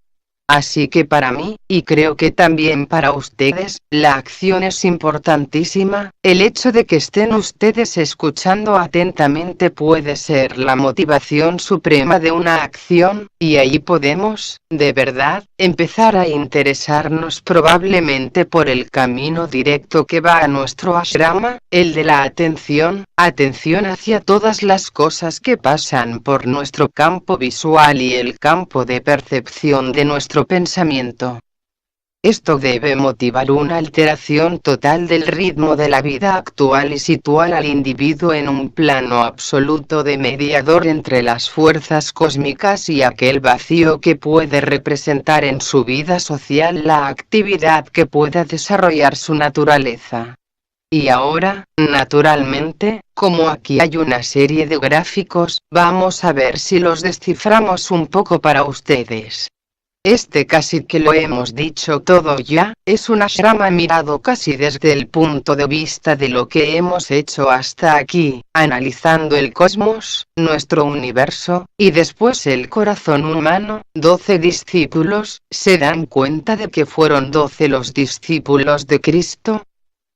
Así que para mí, y creo que también para ustedes, la acción es importantísima. El hecho de que estén ustedes escuchando atentamente puede ser la motivación suprema de una acción, y ahí podemos, de verdad, empezar a interesarnos probablemente por el camino directo que va a nuestro ashrama, el de la atención hacia todas las cosas que pasan por nuestro campo visual y el campo de percepción de nuestro pensamiento. Esto debe motivar una alteración total del ritmo de la vida actual y situar al individuo en un plano absoluto de mediador entre las fuerzas cósmicas y aquel vacío que puede representar en su vida social la actividad que pueda desarrollar su naturaleza. Y ahora, naturalmente, como aquí hay una serie de gráficos, vamos a ver si los desciframos un poco para ustedes. Este casi que lo hemos dicho todo ya, es un ashrama mirado casi desde el punto de vista de lo que hemos hecho hasta aquí, analizando el cosmos, nuestro universo, y después el corazón humano. 12 discípulos, ¿se dan cuenta de que fueron 12 los discípulos de Cristo?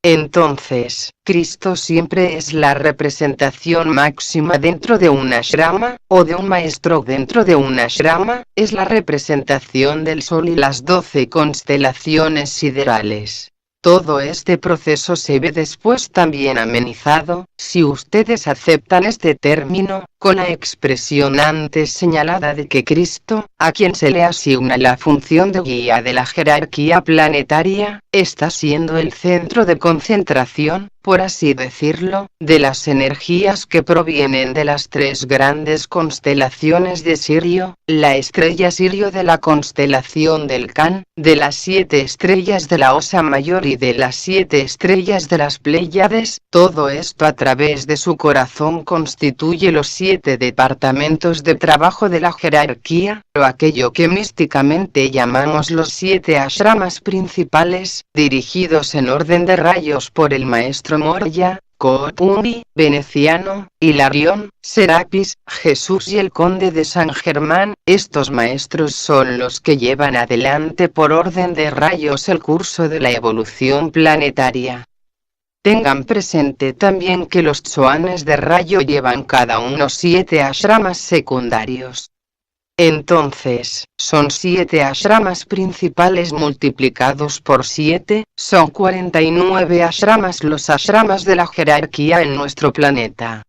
Entonces, Cristo siempre es la representación máxima dentro de un ashrama, o de un maestro dentro de un ashrama, es la representación del Sol y las 12 constelaciones siderales. Todo este proceso se ve después también amenizado, si ustedes aceptan este término, con la expresión antes señalada de que Cristo, a quien se le asigna la función de guía de la jerarquía planetaria, está siendo el centro de concentración, por así decirlo, de las energías que provienen de las 3 grandes constelaciones de Sirio, la estrella Sirio de la constelación del Can, de las 7 estrellas de la Osa Mayor y de las 7 estrellas de las Pléyades. Todo esto a través de su corazón constituye los 7 departamentos de trabajo de la jerarquía, o aquello que místicamente llamamos los 7 ashramas principales, dirigidos en orden de rayos por el maestro Moria, Koopuni, Veneciano, Hilarión, Serapis, Jesús y el Conde de San Germán. Estos maestros son los que llevan adelante por orden de rayos el curso de la evolución planetaria. Tengan presente también que los choanes de rayo llevan cada uno 7 ashramas secundarios. Entonces, son 7 ashramas principales multiplicados por 7, son 49 ashramas los ashramas de la jerarquía en nuestro planeta.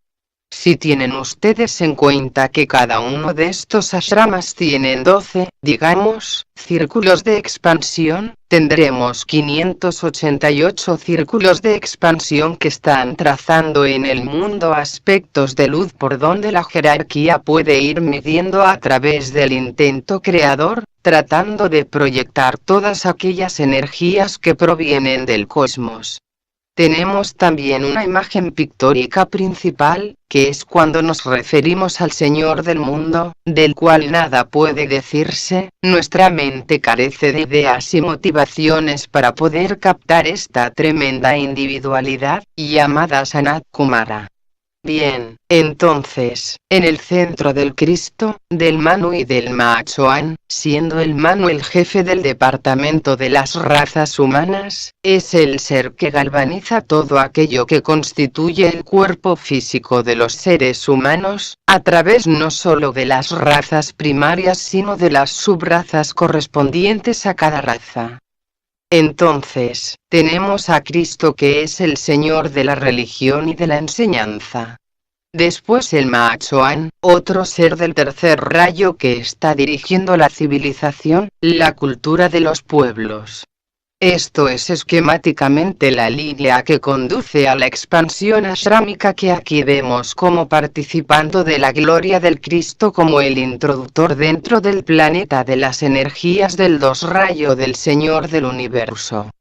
Si tienen ustedes en cuenta que cada uno de estos ashramas tienen 12, digamos, círculos de expansión, tendremos 588 círculos de expansión que están trazando en el mundo aspectos de luz por donde la jerarquía puede ir midiendo a través del intento creador, tratando de proyectar todas aquellas energías que provienen del cosmos. Tenemos también una imagen pictórica principal, que es cuando nos referimos al Señor del mundo, del cual nada puede decirse. Nuestra mente carece de ideas y motivaciones para poder captar esta tremenda individualidad, llamada Sanat Kumara. Bien, entonces, en el centro del Cristo, del Manu y del Mahachohan, siendo el Manu el jefe del departamento de las razas humanas, es el ser que galvaniza todo aquello que constituye el cuerpo físico de los seres humanos, a través no solo de las razas primarias sino de las subrazas correspondientes a cada raza. Entonces, tenemos a Cristo que es el Señor de la religión y de la enseñanza. Después el Mahachohan, otro ser del tercer rayo que está dirigiendo la civilización, la cultura de los pueblos. Esto es esquemáticamente la línea que conduce a la expansión ashrámica que aquí vemos como participando de la gloria del Cristo como el introductor dentro del planeta de las energías del dos rayo del Señor del universo.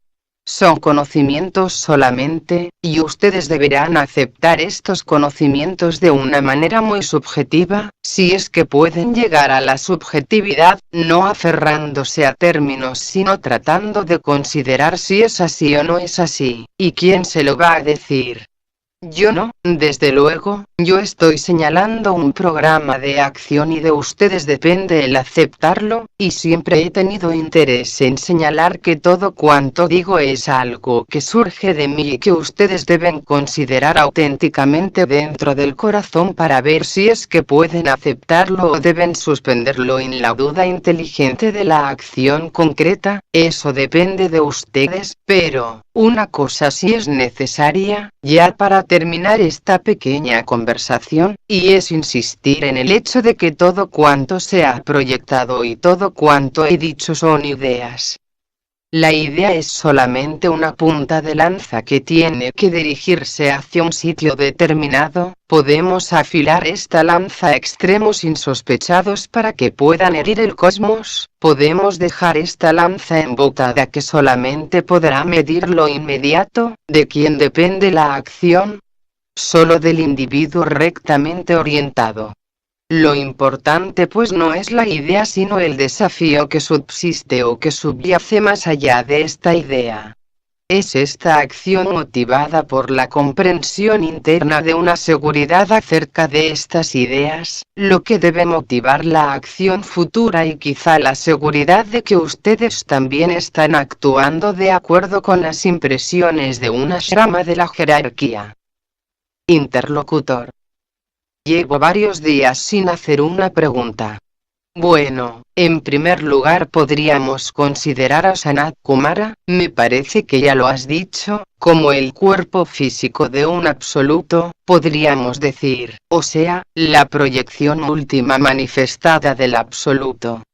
Son conocimientos solamente, y ustedes deberán aceptar estos conocimientos de una manera muy subjetiva, si es que pueden llegar a la subjetividad, no aferrándose a términos sino tratando de considerar si es así o no es así, y quién se lo va a decir. Yo no, desde luego, yo estoy señalando un programa de acción y de ustedes depende el aceptarlo, y siempre he tenido interés en señalar que todo cuanto digo es algo que surge de mí y que ustedes deben considerar auténticamente dentro del corazón para ver si es que pueden aceptarlo o deben suspenderlo en la duda inteligente de la acción concreta. Eso depende de ustedes, pero una cosa sí es necesaria, ya para terminar esta pequeña conversación, y es insistir en el hecho de que todo cuanto se ha proyectado y todo cuanto he dicho son ideas. La idea es solamente una punta de lanza que tiene que dirigirse hacia un sitio determinado. Podemos afilar esta lanza a extremos insospechados para que puedan herir el cosmos. Podemos dejar esta lanza embotada que solamente podrá medir lo inmediato. ¿De quién depende la acción? Solo del individuo rectamente orientado. Lo importante pues no es la idea sino el desafío que subsiste o que subyace más allá de esta idea. Es esta acción motivada por la comprensión interna de una seguridad acerca de estas ideas, lo que debe motivar la acción futura y quizá la seguridad de que ustedes también están actuando de acuerdo con las impresiones de una ashrama de la jerarquía. Interlocutor. Llevo varios días sin hacer una pregunta. Bueno, en primer lugar podríamos considerar a Sanat Kumara, me parece que ya lo has dicho, como el cuerpo físico de un absoluto, podríamos decir, o sea, la proyección última manifestada del absoluto.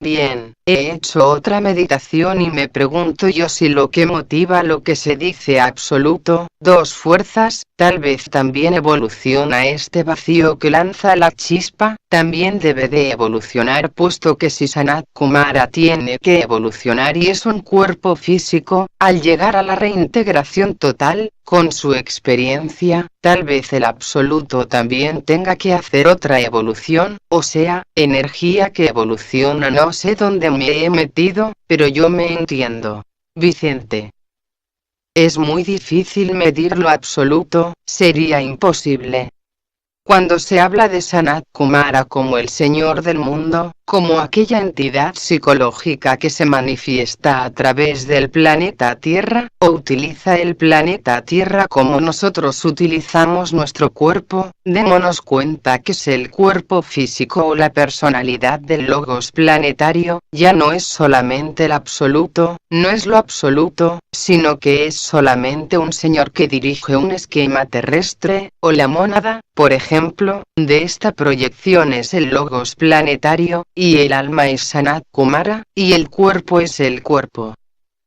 Bien, he hecho otra meditación y me pregunto yo si lo que motiva lo que se dice absoluto, dos fuerzas, tal vez también evoluciona este vacío que lanza la chispa, también debe de evolucionar puesto que si Sanat Kumara tiene que evolucionar y es un cuerpo físico, al llegar a la reintegración total, con su experiencia, tal vez el absoluto también tenga que hacer otra evolución, o sea, energía que evoluciona. No sé dónde me he metido, pero yo me entiendo. Vicente. Es muy difícil medir lo absoluto, sería imposible. Cuando se habla de Sanat Kumara como el Señor del mundo, como aquella entidad psicológica que se manifiesta a través del planeta Tierra, o utiliza el planeta Tierra como nosotros utilizamos nuestro cuerpo, démonos cuenta que es el cuerpo físico o la personalidad del logos planetario, ya no es solamente el absoluto, no es lo absoluto, sino que es solamente un señor que dirige un esquema terrestre, o la mónada, por ejemplo, de esta proyección es el logos planetario, y el alma es Sanat Kumara, y el cuerpo es el cuerpo.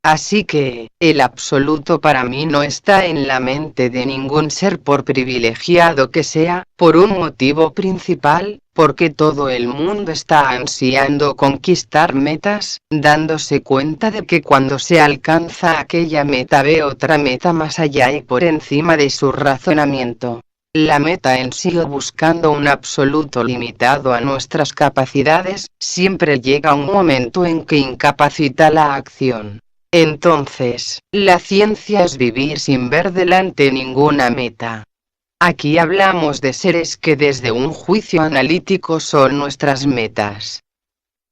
Así que, el absoluto para mí no está en la mente de ningún ser por privilegiado que sea, por un motivo principal, porque todo el mundo está ansiando conquistar metas, dándose cuenta de que cuando se alcanza aquella meta ve otra meta más allá y por encima de su razonamiento. La meta en sí o buscando un absoluto limitado a nuestras capacidades, siempre llega un momento en que incapacita la acción. Entonces, la ciencia es vivir sin ver delante ninguna meta. Aquí hablamos de seres que desde un juicio analítico son nuestras metas.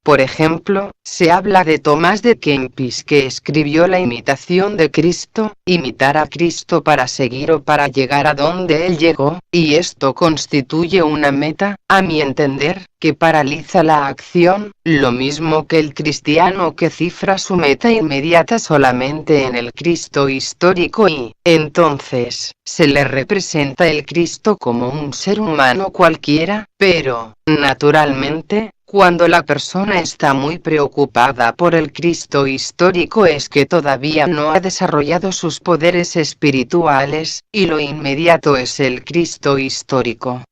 Por ejemplo, se habla de Tomás de Kempis que escribió La imitación de Cristo, imitar a Cristo para seguir o para llegar a donde Él llegó, y esto constituye una meta, a mi entender, que paraliza la acción, lo mismo que el cristiano que cifra su meta inmediata solamente en el Cristo histórico y, entonces, se le representa el Cristo como un ser humano cualquiera, pero, naturalmente, cuando la persona está muy preocupada por el Cristo histórico es que todavía no ha desarrollado sus poderes espirituales, y lo inmediato es el Cristo histórico.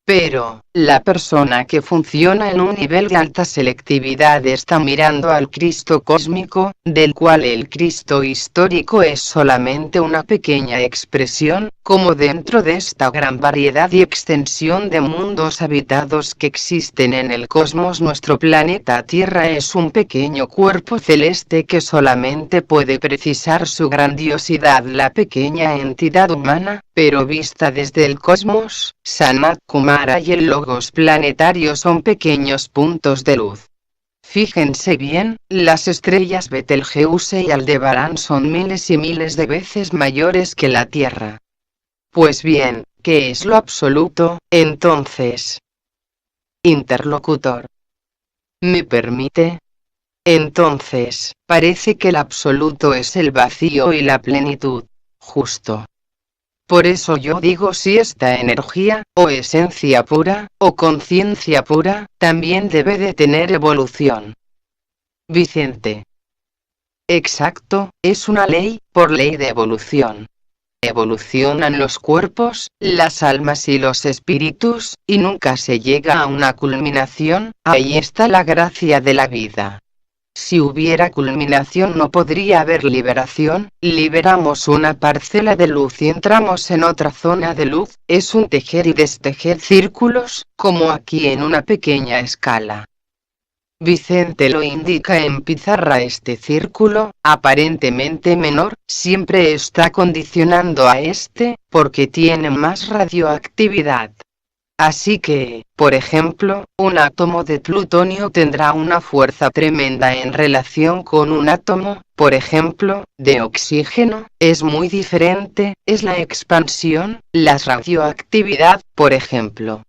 Pero, la persona que funciona en un nivel de alta selectividad está mirando al Cristo cósmico, del cual el Cristo histórico es solamente una pequeña expresión, como dentro de esta gran variedad y extensión de mundos habitados que existen en el cosmos. Nuestro planeta Tierra es un pequeño cuerpo celeste que solamente puede precisar su grandiosidad la pequeña entidad humana, pero vista desde el cosmos, Sanat Kumara y el Logos planetario son pequeños puntos de luz. Fíjense bien, las estrellas Betelgeuse y Aldebarán son miles y miles de veces mayores que la Tierra. Pues bien, ¿qué es lo absoluto, entonces? Interlocutor. ¿Me permite? Entonces, parece que el absoluto es el vacío y la plenitud. Justo. Por eso yo digo si esta energía, o esencia pura, o conciencia pura, también debe de tener evolución. Vicente. Exacto, es una ley, por ley de evolución. Evolucionan los cuerpos, las almas y los espíritus, y nunca se llega a una culminación, ahí está la gracia de la vida. Si hubiera culminación no podría haber liberación, liberamos una parcela de luz y entramos en otra zona de luz, es un tejer y destejer círculos, como aquí en una pequeña escala. Vicente lo indica en pizarra. Este círculo, aparentemente menor, siempre está condicionando a este, porque tiene más radioactividad. Así que, por ejemplo, un átomo de plutonio tendrá una fuerza tremenda en relación con un átomo, por ejemplo, de oxígeno, es muy diferente, es la expansión, la radioactividad, por ejemplo.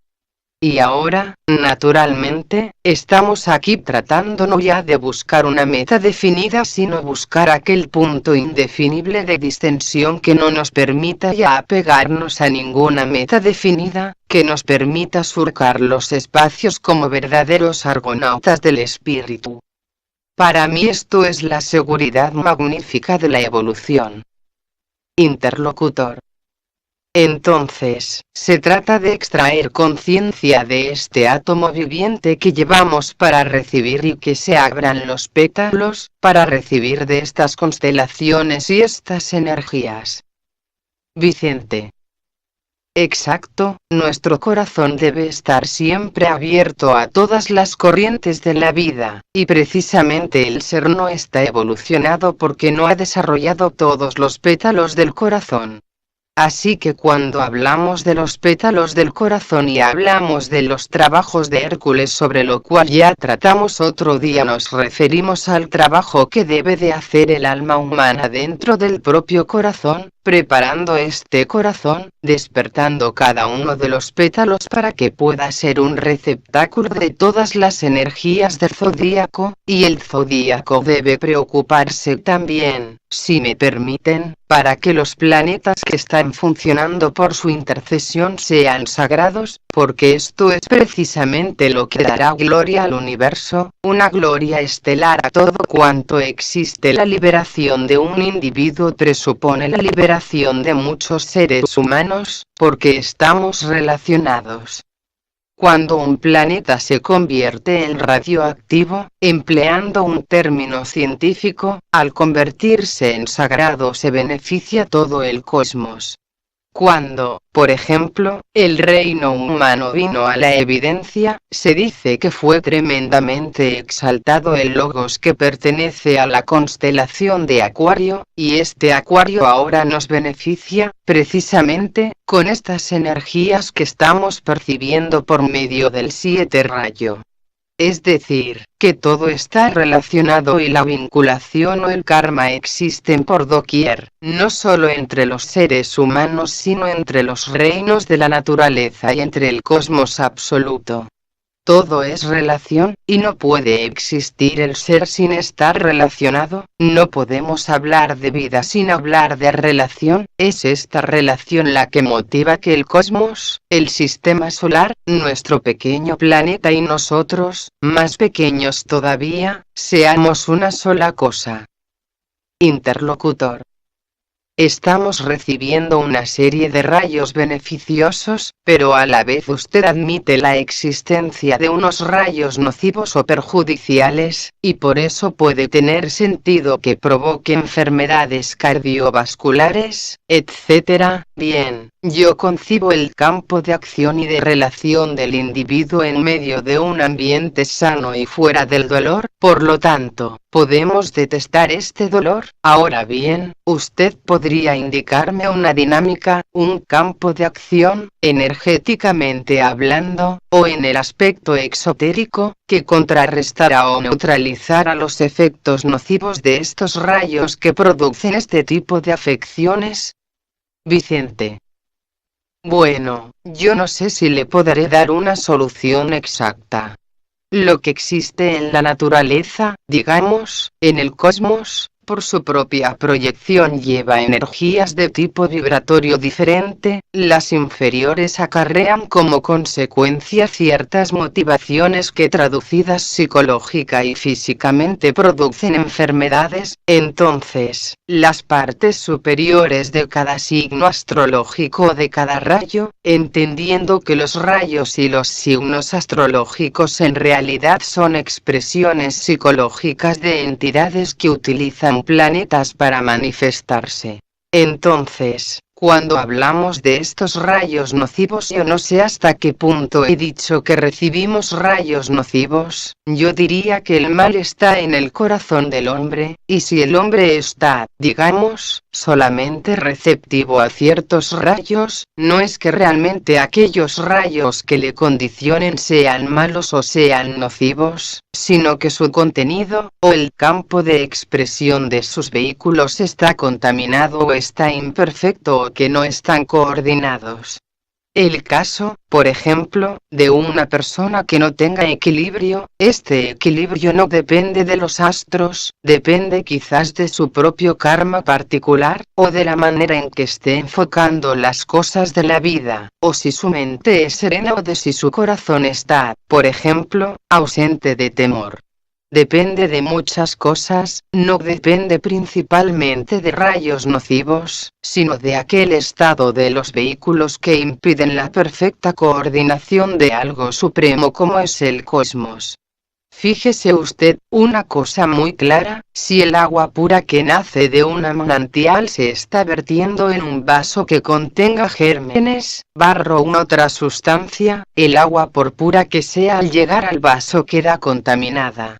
Y ahora, naturalmente, estamos aquí tratando no ya de buscar una meta definida sino buscar aquel punto indefinible de distensión que no nos permita ya apegarnos a ninguna meta definida, que nos permita surcar los espacios como verdaderos argonautas del espíritu. Para mí esto es la seguridad magnífica de la evolución. Interlocutor. Entonces, se trata de extraer conciencia de este átomo viviente que llevamos para recibir y que se abran los pétalos, para recibir de estas constelaciones y estas energías. Vicente. Exacto, nuestro corazón debe estar siempre abierto a todas las corrientes de la vida, y precisamente el ser no está evolucionado porque no ha desarrollado todos los pétalos del corazón. Así que cuando hablamos de los pétalos del corazón y hablamos de los trabajos de Hércules sobre lo cual ya tratamos otro día, nos referimos al trabajo que debe de hacer el alma humana dentro del propio corazón, preparando este corazón, despertando cada uno de los pétalos para que pueda ser un receptáculo de todas las energías del zodíaco, y el zodíaco debe preocuparse también si me permiten, para que los planetas que están funcionando por su intercesión sean sagrados, porque esto es precisamente lo que dará gloria al universo, una gloria estelar a todo cuanto existe. La liberación de un individuo presupone la liberación de muchos seres humanos, porque estamos relacionados. Cuando un planeta se convierte en radioactivo, empleando un término científico, al convertirse en sagrado se beneficia todo el cosmos. Cuando, por ejemplo, el reino humano vino a la evidencia, se dice que fue tremendamente exaltado el Logos que pertenece a la constelación de Acuario, y este Acuario ahora nos beneficia, precisamente, con estas energías que estamos percibiendo por medio del 7 rayo. Es decir, que todo está relacionado y la vinculación o el karma existen por doquier, no solo entre los seres humanos sino entre los reinos de la naturaleza y entre el cosmos absoluto. Todo es relación, y no puede existir el ser sin estar relacionado, no podemos hablar de vida sin hablar de relación, es esta relación la que motiva que el cosmos, el sistema solar, nuestro pequeño planeta y nosotros, más pequeños todavía, seamos una sola cosa. Interlocutor. Estamos recibiendo una serie de rayos beneficiosos, pero a la vez usted admite la existencia de unos rayos nocivos o perjudiciales, y por eso puede tener sentido que provoque enfermedades cardiovasculares, etc. Bien, yo concibo el campo de acción y de relación del individuo en medio de un ambiente sano y fuera del dolor, por lo tanto, podemos detestar este dolor. Ahora bien, usted podría indicarme una dinámica, un campo de acción, energéticamente hablando, o en el aspecto exotérico, que contrarrestara o neutralizara los efectos nocivos de estos rayos que producen este tipo de afecciones. Vicente. Bueno, yo no sé si le podré dar una solución exacta. Lo que existe en la naturaleza, digamos, en el cosmos, por su propia proyección lleva energías de tipo vibratorio diferente, las inferiores acarrean como consecuencia ciertas motivaciones que traducidas psicológica y físicamente producen enfermedades, entonces, las partes superiores de cada signo astrológico o de cada rayo, entendiendo que los rayos y los signos astrológicos en realidad son expresiones psicológicas de entidades que utilizan planetas para manifestarse. Entonces, cuando hablamos de estos rayos nocivos, yo no sé hasta qué punto he dicho que recibimos rayos nocivos, yo diría que el mal está en el corazón del hombre, y si el hombre está, digamos, solamente receptivo a ciertos rayos, no es que realmente aquellos rayos que le condicionen sean malos o sean nocivos, sino que su contenido, o el campo de expresión de sus vehículos está contaminado o está imperfecto o que no están coordinados. El caso, por ejemplo, de una persona que no tenga equilibrio, este equilibrio no depende de los astros, depende quizás de su propio karma particular, o de la manera en que esté enfocando las cosas de la vida, o si su mente es serena o de si su corazón está, por ejemplo, ausente de temor. Depende de muchas cosas, no depende principalmente de rayos nocivos, sino de aquel estado de los vehículos que impiden la perfecta coordinación de algo supremo como es el cosmos. Fíjese usted, una cosa muy clara, si el agua pura que nace de una manantial se está vertiendo en un vaso que contenga gérmenes, barro u otra sustancia, el agua por pura que sea al llegar al vaso queda contaminada.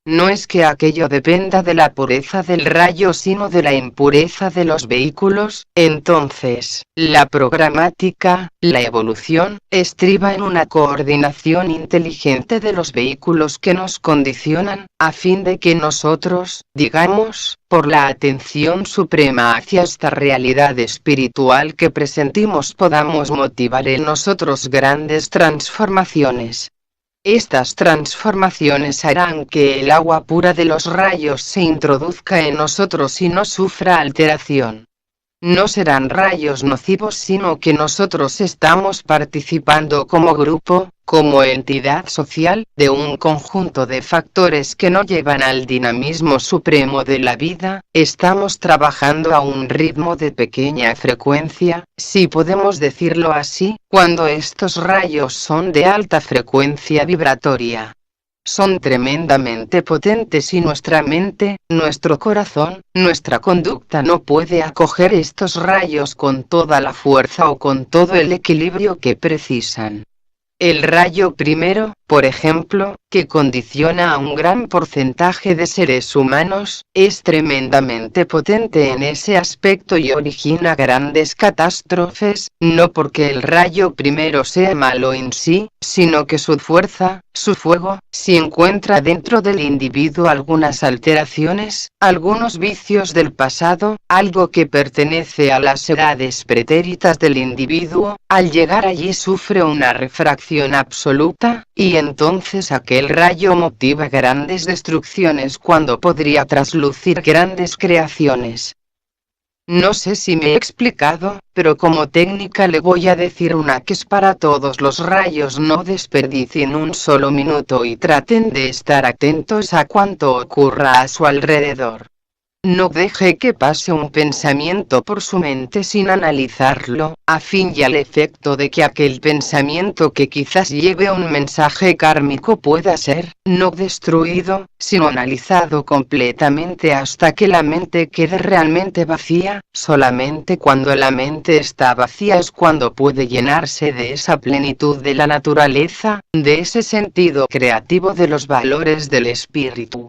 No es que aquello dependa de la pureza del rayo sino de la impureza de los vehículos, entonces, la programática, la evolución, estriba en una coordinación inteligente de los vehículos que nos condicionan, a fin de que nosotros, digamos, por la atención suprema hacia esta realidad espiritual que presentimos podamos motivar en nosotros grandes transformaciones. Estas transformaciones harán que el agua pura de los rayos se introduzca en nosotros y no sufra alteración. No serán rayos nocivos, sino que nosotros estamos participando como grupo, como entidad social, de un conjunto de factores que no llevan al dinamismo supremo de la vida. Estamos trabajando a un ritmo de pequeña frecuencia, si podemos decirlo así, cuando estos rayos son de alta frecuencia vibratoria. Son tremendamente potentes y nuestra mente, nuestro corazón, nuestra conducta no puede acoger estos rayos con toda la fuerza o con todo el equilibrio que precisan. El rayo primero, por ejemplo, que condiciona a un gran porcentaje de seres humanos, es tremendamente potente en ese aspecto y origina grandes catástrofes, no porque el rayo primero sea malo en sí, sino que su fuerza, su fuego, si encuentra dentro del individuo algunas alteraciones, algunos vicios del pasado, algo que pertenece a las edades pretéritas del individuo, al llegar allí sufre una refracción absoluta, y entonces aquel rayo motiva grandes destrucciones cuando podría traslucir grandes creaciones. No sé si me he explicado, pero como técnica le voy a decir una que es para todos los rayos: no desperdicien un solo minuto y traten de estar atentos a cuanto ocurra a su alrededor. No deje que pase un pensamiento por su mente sin analizarlo, a fin y al efecto de que aquel pensamiento que quizás lleve un mensaje kármico pueda ser, no destruido, sino analizado completamente hasta que la mente quede realmente vacía. Solamente cuando la mente está vacía es cuando puede llenarse de esa plenitud de la naturaleza, de ese sentido creativo de los valores del espíritu.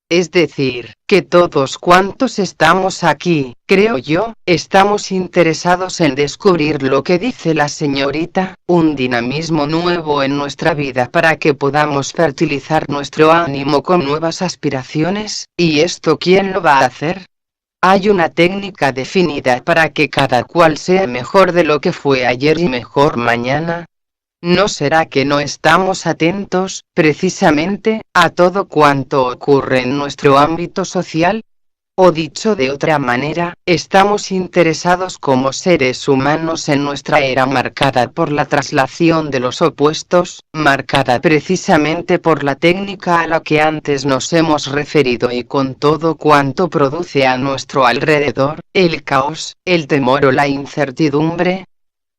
Es decir, que todos cuantos estamos aquí, creo yo, estamos interesados en descubrir lo que dice la señorita, un dinamismo nuevo en nuestra vida para que podamos fertilizar nuestro ánimo con nuevas aspiraciones. ¿Y esto quién lo va a hacer? Hay una técnica definida para que cada cual sea mejor de lo que fue ayer y mejor mañana. ¿No será que no estamos atentos, precisamente, a todo cuanto ocurre en nuestro ámbito social? O dicho de otra manera, estamos interesados como seres humanos en nuestra era marcada por la traslación de los opuestos, marcada precisamente por la técnica a la que antes nos hemos referido y con todo cuanto produce a nuestro alrededor, el caos, el temor o la incertidumbre.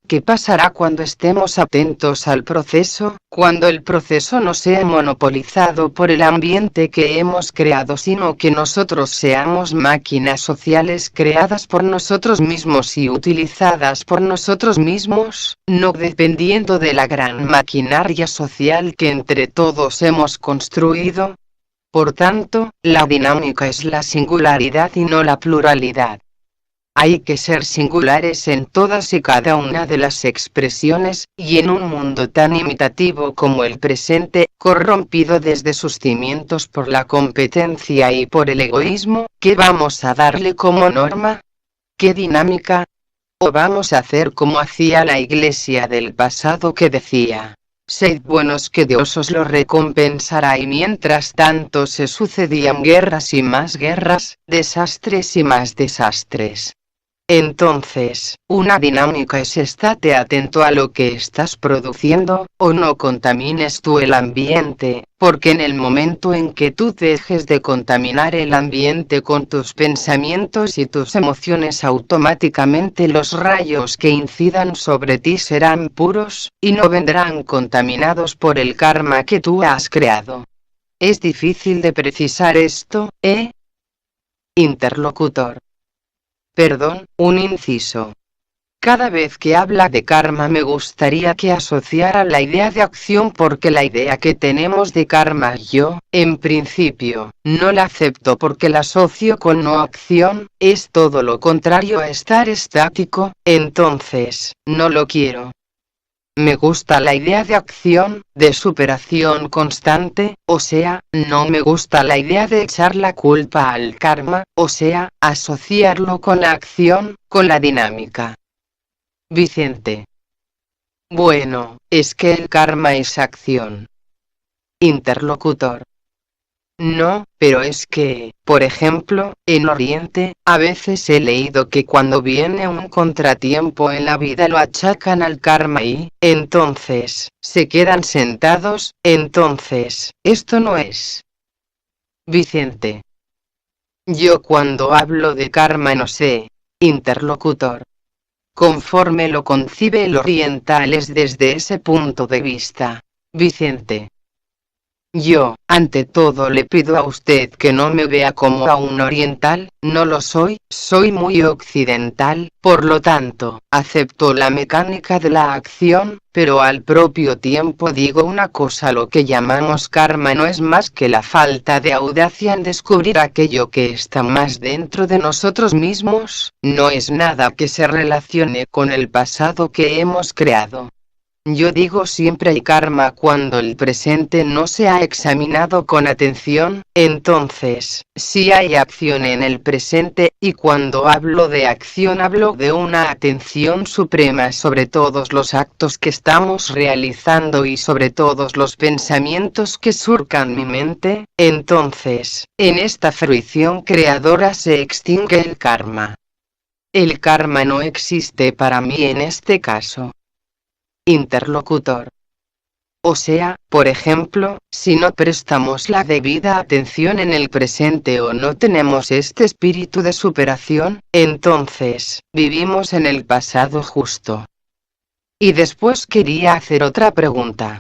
¿Qué pasará cuando estemos atentos al proceso, cuando el proceso no sea monopolizado por el ambiente que hemos creado, sino que nosotros seamos máquinas sociales creadas por nosotros mismos y utilizadas por nosotros mismos, no dependiendo de la gran maquinaria social que entre todos hemos construido? Por tanto, la dinámica es la singularidad y no la pluralidad. Hay que ser singulares en todas y cada una de las expresiones, y en un mundo tan imitativo como el presente, corrompido desde sus cimientos por la competencia y por el egoísmo, ¿qué vamos a darle como norma? ¿Qué dinámica? ¿O vamos a hacer como hacía la Iglesia del pasado, que decía: sed buenos que Dios os lo recompensará, y mientras tanto se sucedían guerras y más guerras, desastres y más desastres? Entonces, una dinámica es: estate atento a lo que estás produciendo, o no contamines tú el ambiente, porque en el momento en que tú dejes de contaminar el ambiente con tus pensamientos y tus emociones, automáticamente los rayos que incidan sobre ti serán puros, y no vendrán contaminados por el karma que tú has creado. ¿Es difícil de precisar esto, interlocutor? Perdón, un inciso. Cada vez que habla de karma me gustaría que asociara la idea de acción, porque la idea que tenemos de karma yo, en principio, no la acepto porque la asocio con no acción, es todo lo contrario a estar estático, entonces, no lo quiero. Me gusta la idea de acción, de superación constante, o sea, no me gusta la idea de echar la culpa al karma, o sea, asociarlo con la acción, con la dinámica. Vicente. Bueno, es que el karma es acción. Interlocutor. No, pero es que, por ejemplo, en Oriente, a veces he leído que cuando viene un contratiempo en la vida lo achacan al karma y, entonces, se quedan sentados, entonces, esto no es. Vicente. Yo cuando hablo de karma no sé. Interlocutor. Conforme lo concibe el oriental es desde ese punto de vista. Vicente. Yo, ante todo le pido a usted que no me vea como a un oriental, no lo soy, soy muy occidental, por lo tanto, acepto la mecánica de la acción, pero al propio tiempo digo una cosa: lo que llamamos karma no es más que la falta de audacia en descubrir aquello que está más dentro de nosotros mismos, no es nada que se relacione con el pasado que hemos creado. Yo digo siempre hay karma cuando el presente no se ha examinado con atención, entonces, sí hay acción en el presente, y cuando hablo de acción hablo de una atención suprema sobre todos los actos que estamos realizando y sobre todos los pensamientos que surcan mi mente, entonces, en esta fruición creadora se extingue el karma. El karma no existe para mí en este caso. Interlocutor. O sea, por ejemplo, si no prestamos la debida atención en el presente o no tenemos este espíritu de superación, entonces, vivimos en el pasado justo. Y después quería hacer otra pregunta.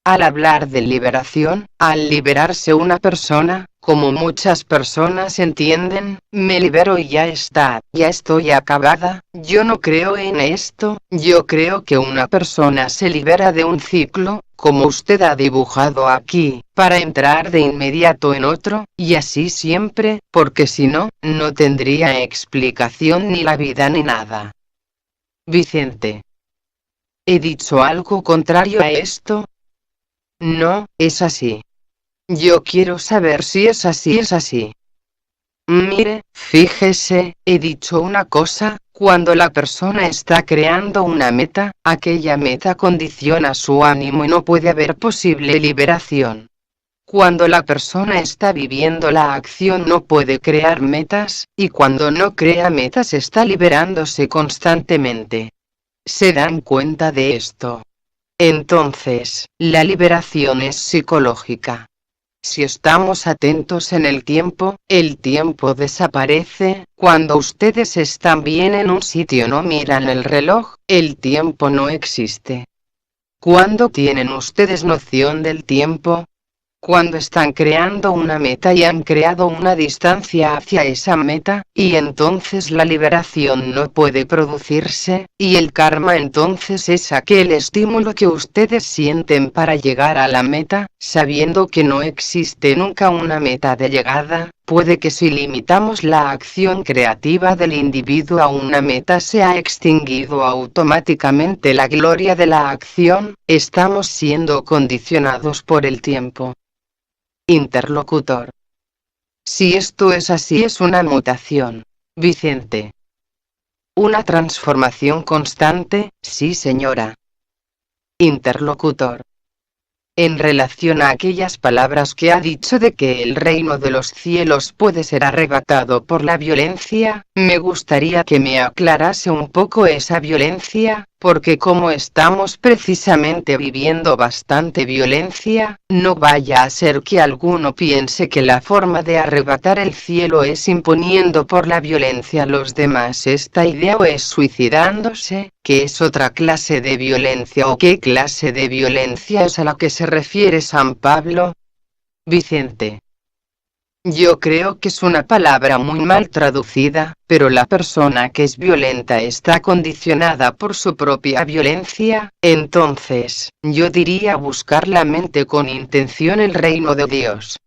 Al hablar de liberación, al liberarse una persona, como muchas personas entienden, me libero y ya está, ya estoy acabada, yo no creo en esto, yo creo que una persona se libera de un ciclo, como usted ha dibujado aquí, para entrar de inmediato en otro, y así siempre, porque si no, no tendría explicación ni la vida ni nada. Vicente. ¿He dicho algo contrario a esto? No, es así. Yo quiero saber si es así, es así. Mire, fíjese, he dicho una cosa: cuando la persona está creando una meta, aquella meta condiciona su ánimo y no puede haber posible liberación. Cuando la persona está viviendo la acción no puede crear metas, y cuando no crea metas está liberándose constantemente. ¿Se dan cuenta de esto? Entonces, la liberación es psicológica. Si estamos atentos en el tiempo desaparece. Cuando ustedes están bien en un sitio no miran el reloj, el tiempo no existe. ¿Cuándo tienen ustedes noción del tiempo? Cuando están creando una meta y han creado una distancia hacia esa meta, y entonces la liberación no puede producirse, y el karma entonces es aquel estímulo que ustedes sienten para llegar a la meta, sabiendo que no existe nunca una meta de llegada. Puede que si limitamos la acción creativa del individuo a una meta se ha extinguido automáticamente la gloria de la acción, estamos siendo condicionados por el tiempo. Interlocutor. Si esto es así es una mutación. Vicente. Una transformación constante, sí señora. Interlocutor. En relación a aquellas palabras que ha dicho de que el reino de los cielos puede ser arrebatado por la violencia, me gustaría que me aclarase un poco esa violencia, porque como estamos precisamente viviendo bastante violencia, no vaya a ser que alguno piense que la forma de arrebatar el cielo es imponiendo por la violencia a los demás esta idea o es suicidándose, que es otra clase de violencia. ¿O qué clase de violencia es a la que se refiere San Pablo? Vicente. Yo creo que es una palabra muy mal traducida, pero la persona que es violenta está condicionada por su propia violencia, entonces, yo diría buscar la mente con intención el reino de Dios.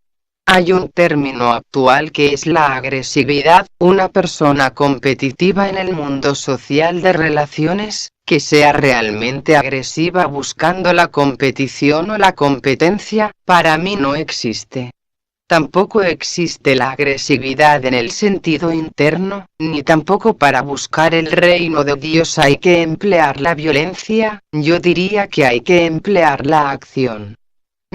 Hay un término actual que es la agresividad, una persona competitiva en el mundo social de relaciones, que sea realmente agresiva buscando la competición o la competencia, para mí no existe. Tampoco existe la agresividad en el sentido interno, ni tampoco para buscar el reino de Dios hay que emplear la violencia, yo diría que hay que emplear la acción.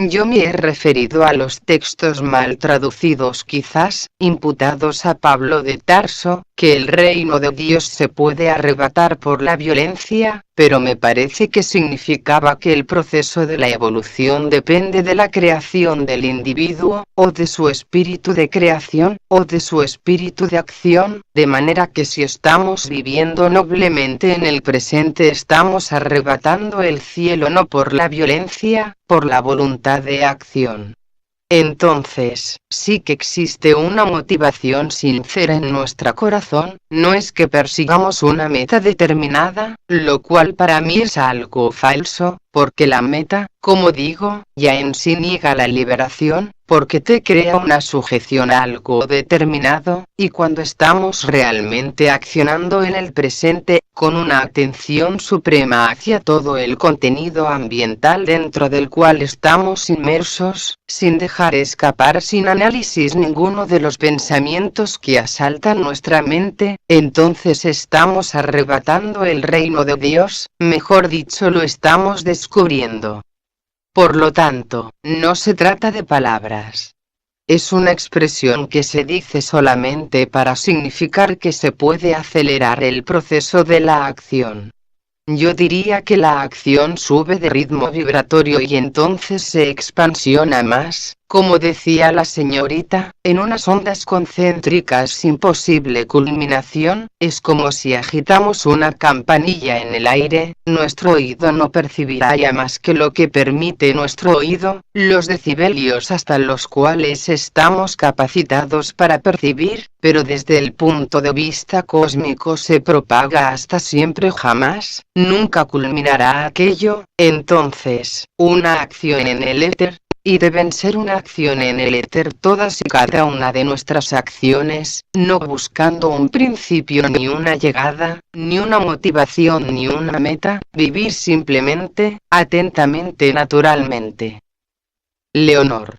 Yo me he referido a los textos mal traducidos, quizás, imputados a Pablo de Tarso, que el reino de Dios se puede arrebatar por la violencia, pero me parece que significaba que el proceso de la evolución depende de la creación del individuo, o de su espíritu de creación, o de su espíritu de acción, de manera que si estamos viviendo noblemente en el presente estamos arrebatando el cielo no por la violencia, por la voluntad de acción. Entonces, sí que existe una motivación sincera en nuestro corazón, no es que persigamos una meta determinada, lo cual para mí es algo falso, porque la meta, como digo, ya en sí niega la liberación, porque te crea una sujeción a algo determinado, y cuando estamos realmente accionando en el presente, con una atención suprema hacia todo el contenido ambiental dentro del cual estamos inmersos, sin dejar escapar sin análisis ninguno de los pensamientos que asaltan nuestra mente, entonces estamos arrebatando el reino de Dios, mejor dicho lo estamos descubriendo. Por lo tanto, no se trata de palabras. Es una expresión que se dice solamente para significar que se puede acelerar el proceso de la acción. Yo diría que la acción sube de ritmo vibratorio y entonces se expansiona más, como decía la señorita, en unas ondas concéntricas sin posible culminación. Es como si agitamos una campanilla en el aire, nuestro oído no percibirá ya más que lo que permite nuestro oído, los decibelios hasta los cuales estamos capacitados para percibir, pero desde el punto de vista cósmico se propaga hasta siempre, jamás, nunca culminará aquello. Entonces, una acción en el éter, y deben ser una acción en el éter todas y cada una de nuestras acciones, no buscando un principio ni una llegada, ni una motivación ni una meta, vivir simplemente, atentamente, naturalmente. Leonor.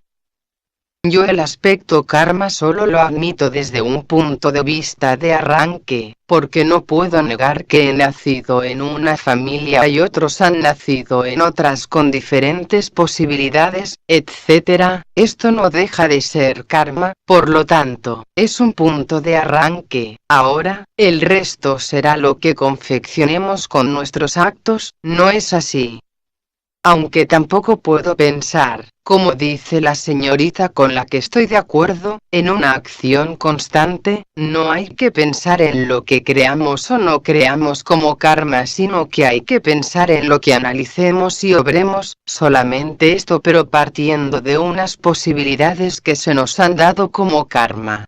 Yo el aspecto karma solo lo admito desde un punto de vista de arranque, porque no puedo negar que he nacido en una familia y otros han nacido en otras con diferentes posibilidades, etc. Esto no deja de ser karma, por lo tanto, es un punto de arranque. Ahora, el resto será lo que confeccionemos con nuestros actos, ¿no es así? Aunque tampoco puedo pensar, como dice la señorita con la que estoy de acuerdo, en una acción constante, no hay que pensar en lo que creamos o no creamos como karma, sino que hay que pensar en lo que analicemos y obremos, solamente esto, pero partiendo de unas posibilidades que se nos han dado como karma.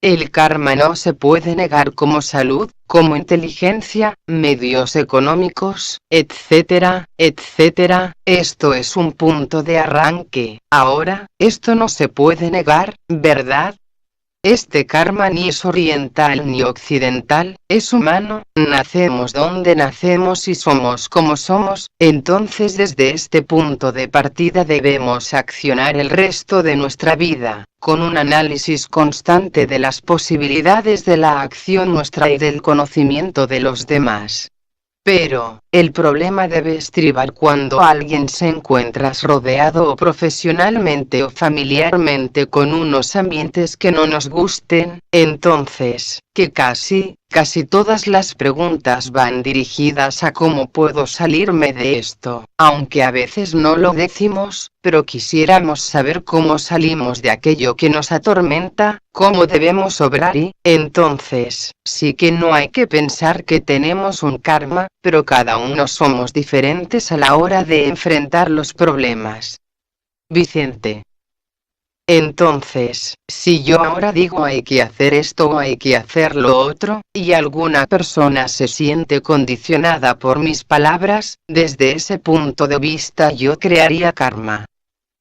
El karma no se puede negar como salud, como inteligencia, medios económicos, etcétera, etcétera. Esto es un punto de arranque. Ahora, esto no se puede negar, ¿verdad? Este karma ni es oriental ni occidental, es humano, nacemos donde nacemos y somos como somos, entonces desde este punto de partida debemos accionar el resto de nuestra vida, con un análisis constante de las posibilidades de la acción nuestra y del conocimiento de los demás. Pero, el problema debe estribar cuando alguien se encuentra rodeado o profesionalmente o familiarmente con unos ambientes que no nos gusten, entonces, que casi todas las preguntas van dirigidas a cómo puedo salirme de esto, aunque a veces no lo decimos, pero quisiéramos saber cómo salimos de aquello que nos atormenta, cómo debemos obrar y, entonces, sí que no hay que pensar que tenemos un karma, pero cada uno somos diferentes a la hora de enfrentar los problemas. Vicente. Entonces, si yo ahora digo hay que hacer esto o hay que hacer lo otro, y alguna persona se siente condicionada por mis palabras, desde ese punto de vista yo crearía karma.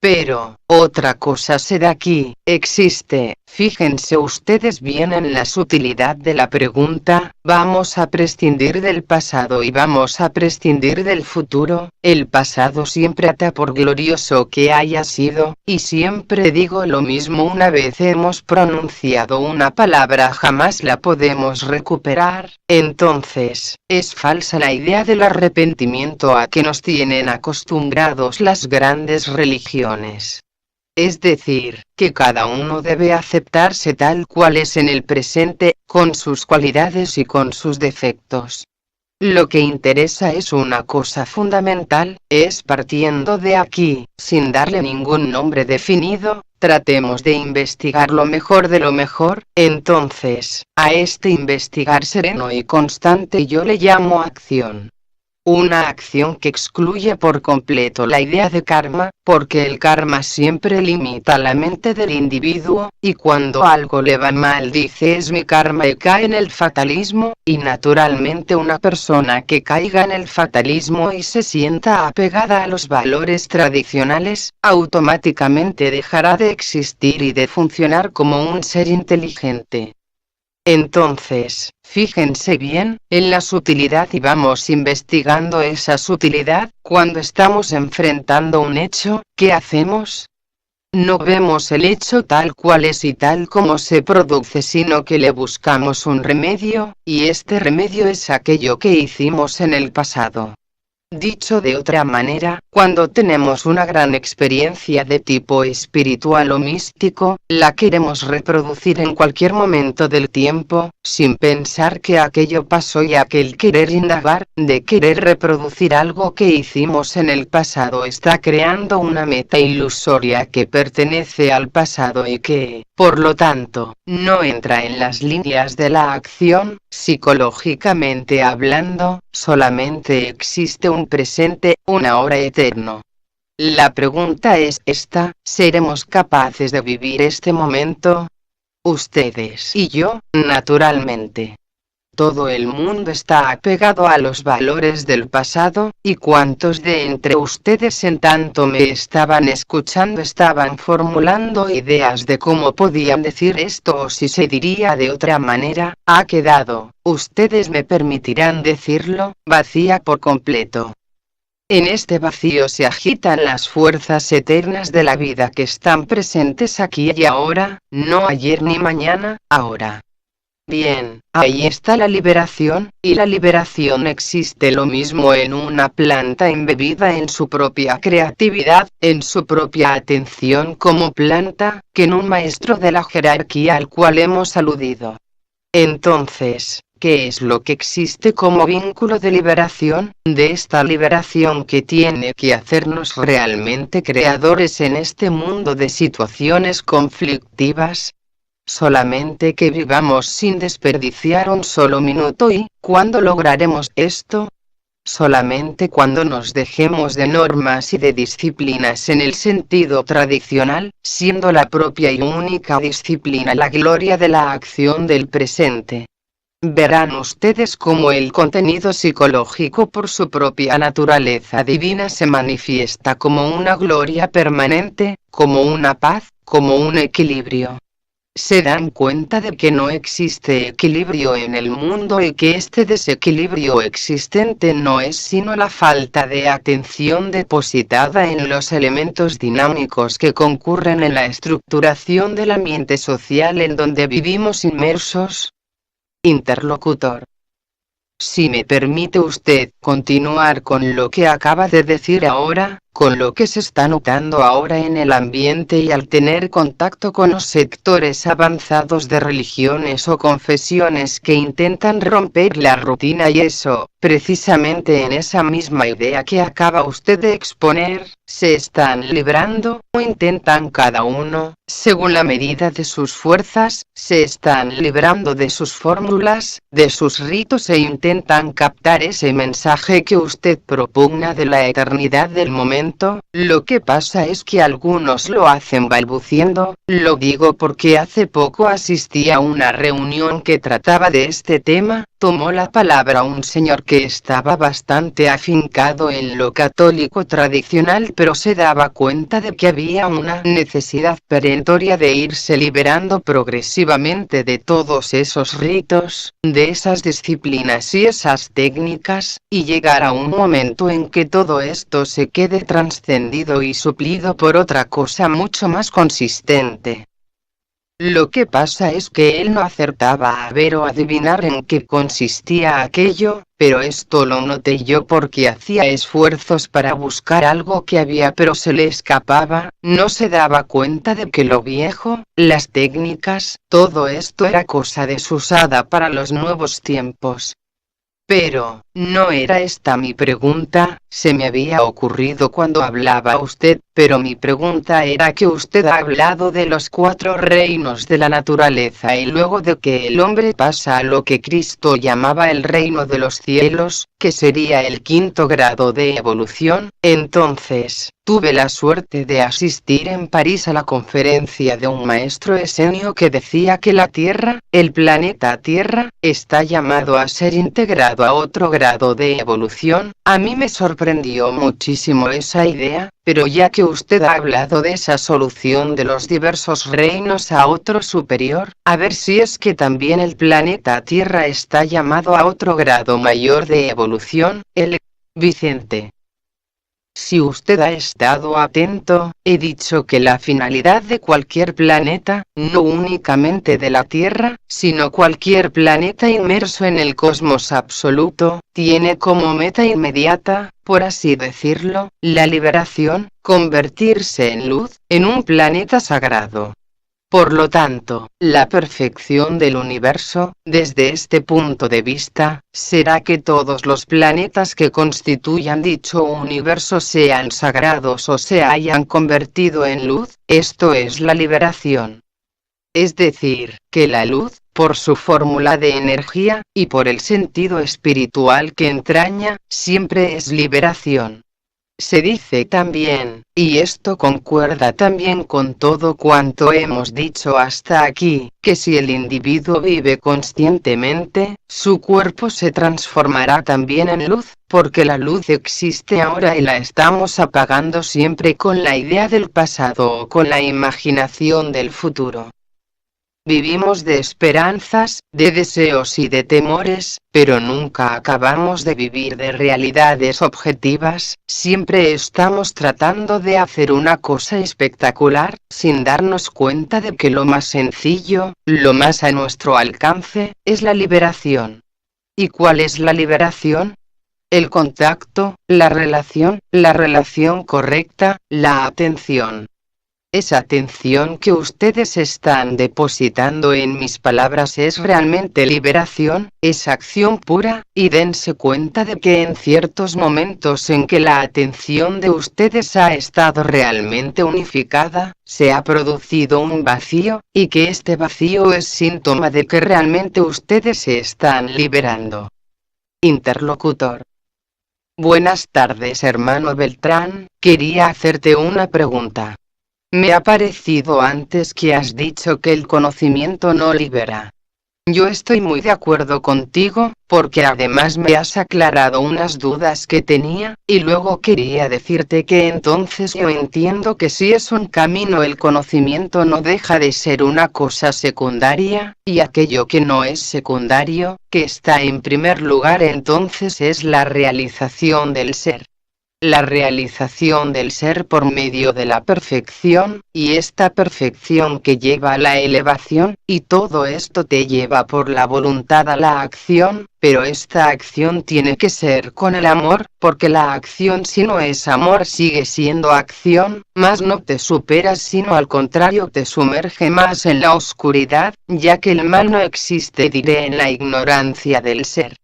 Pero, otra cosa se da aquí, existe, fíjense ustedes bien en la sutilidad de la pregunta, ¿vamos a prescindir del pasado y vamos a prescindir del futuro? El pasado siempre ata por glorioso que haya sido, y siempre digo lo mismo, una vez hemos pronunciado una palabra jamás la podemos recuperar, entonces, es falsa la idea del arrepentimiento a que nos tienen acostumbrados las grandes religiones. Es decir, que cada uno debe aceptarse tal cual es en el presente, con sus cualidades y con sus defectos. Lo que interesa es una cosa fundamental, es partiendo de aquí, sin darle ningún nombre definido, tratemos de investigar lo mejor de lo mejor, entonces, a este investigar sereno y constante yo le llamo acción. Una acción que excluye por completo la idea de karma, porque el karma siempre limita la mente del individuo, y cuando algo le va mal dice es mi karma y cae en el fatalismo, y naturalmente una persona que caiga en el fatalismo y se sienta apegada a los valores tradicionales, automáticamente dejará de existir y de funcionar como un ser inteligente. Entonces, fíjense bien, en la sutilidad y vamos investigando esa sutilidad, cuando estamos enfrentando un hecho, ¿qué hacemos? No vemos el hecho tal cual es y tal como se produce, sino que le buscamos un remedio, y este remedio es aquello que hicimos en el pasado. Dicho de otra manera, cuando tenemos una gran experiencia de tipo espiritual o místico, la queremos reproducir en cualquier momento del tiempo, sin pensar que aquello pasó, y aquel querer indagar, de querer reproducir algo que hicimos en el pasado, está creando una meta ilusoria que pertenece al pasado y que, por lo tanto, no entra en las líneas de la acción. Psicológicamente hablando, solamente existe un presente, un ahora eterno. La pregunta es esta: ¿seremos capaces de vivir este momento? Ustedes y yo, naturalmente. Todo el mundo está apegado a los valores del pasado, y cuántos de entre ustedes en tanto me estaban escuchando estaban formulando ideas de cómo podían decir esto o si se diría de otra manera, ha quedado, ustedes me permitirán decirlo, vacía por completo. En este vacío se agitan las fuerzas eternas de la vida que están presentes aquí y ahora, no ayer ni mañana, ahora. Bien, ahí está la liberación, y la liberación existe lo mismo en una planta embebida en su propia creatividad, en su propia atención como planta, que en un maestro de la jerarquía al cual hemos aludido. Entonces, ¿qué es lo que existe como vínculo de liberación? De esta liberación que tiene que hacernos realmente creadores en este mundo de situaciones conflictivas. Solamente que vivamos sin desperdiciar un solo minuto. ¿Y cuándo lograremos esto? Solamente cuando nos dejemos de normas y de disciplinas en el sentido tradicional, siendo la propia y única disciplina la gloria de la acción del presente. Verán ustedes cómo el contenido psicológico por su propia naturaleza divina se manifiesta como una gloria permanente, como una paz, como un equilibrio. Se dan cuenta de que no existe equilibrio en el mundo y que este desequilibrio existente no es sino la falta de atención depositada en los elementos dinámicos que concurren en la estructuración del ambiente social en donde vivimos inmersos. Interlocutor: si me permite usted continuar con lo que acaba de decir ahora, con lo que se está notando ahora en el ambiente y al tener contacto con los sectores avanzados de religiones o confesiones que intentan romper la rutina, y eso, precisamente en esa misma idea que acaba usted de exponer, se están librando, o intentan cada uno, según la medida de sus fuerzas, se están librando de sus fórmulas, de sus ritos e intentan captar ese mensaje que usted propugna de la eternidad del momento. Lo que pasa es que algunos lo hacen balbuciendo, lo digo porque hace poco asistí a una reunión que trataba de este tema, tomó la palabra un señor que estaba bastante afincado en lo católico tradicional, pero se daba cuenta de que había una necesidad perentoria de irse liberando progresivamente de todos esos ritos, de esas disciplinas y esas técnicas, y llegar a un momento en que todo esto se quede trascendido y suplido por otra cosa mucho más consistente. Lo que pasa es que él no acertaba a ver o adivinar en qué consistía aquello, pero esto lo noté yo porque hacía esfuerzos para buscar algo que había pero se le escapaba, no se daba cuenta de que lo viejo, las técnicas, todo esto era cosa desusada para los nuevos tiempos. Pero, no era esta mi pregunta, se me había ocurrido cuando hablaba usted, pero mi pregunta era que usted ha hablado de los 4 reinos de la naturaleza y luego de que el hombre pasa a lo que Cristo llamaba el reino de los cielos, que sería el 5º grado de evolución. Entonces, tuve la suerte de asistir en París a la conferencia de un maestro esenio que decía que la Tierra, el planeta Tierra, está llamado a ser integrado a otro grado de evolución. A mí me sorprendió muchísimo esa idea, pero ya que usted ha hablado de esa solución de los diversos reinos a otro superior, a ver si es que también el planeta Tierra está llamado a otro grado mayor de evolución. Vicente. Si usted ha estado atento, he dicho que la finalidad de cualquier planeta, no únicamente de la Tierra, sino cualquier planeta inmerso en el cosmos absoluto, tiene como meta inmediata, por así decirlo, la liberación, convertirse en luz, en un planeta sagrado. Por lo tanto, la perfección del universo, desde este punto de vista, será que todos los planetas que constituyan dicho universo sean sagrados o se hayan convertido en luz, esto es la liberación. Es decir, que la luz, por su fórmula de energía, y por el sentido espiritual que entraña, siempre es liberación. Se dice también, y esto concuerda también con todo cuanto hemos dicho hasta aquí, que si el individuo vive conscientemente, su cuerpo se transformará también en luz, porque la luz existe ahora y la estamos apagando siempre con la idea del pasado o con la imaginación del futuro. Vivimos de esperanzas, de deseos y de temores, pero nunca acabamos de vivir de realidades objetivas, siempre estamos tratando de hacer una cosa espectacular, sin darnos cuenta de que lo más sencillo, lo más a nuestro alcance, es la liberación. ¿Y cuál es la liberación? El contacto, la relación correcta, la atención. Esa atención que ustedes están depositando en mis palabras es realmente liberación, es acción pura, y dense cuenta de que en ciertos momentos en que la atención de ustedes ha estado realmente unificada, se ha producido un vacío, y que este vacío es síntoma de que realmente ustedes se están liberando. Interlocutor. Buenas tardes, hermano Beltrán, quería hacerte una pregunta. Me ha parecido antes que has dicho que el conocimiento no libera. Yo estoy muy de acuerdo contigo, porque además me has aclarado unas dudas que tenía, y luego quería decirte que entonces yo entiendo que si es un camino el conocimiento no deja de ser una cosa secundaria, y aquello que no es secundario, que está en primer lugar entonces es la realización del ser. La realización del ser por medio de la perfección, y esta perfección que lleva a la elevación, y todo esto te lleva por la voluntad a la acción, pero esta acción tiene que ser con el amor, porque la acción si no es amor sigue siendo acción, más no te superas sino al contrario te sumerge más en la oscuridad, ya que el mal no existe diré en la ignorancia del ser.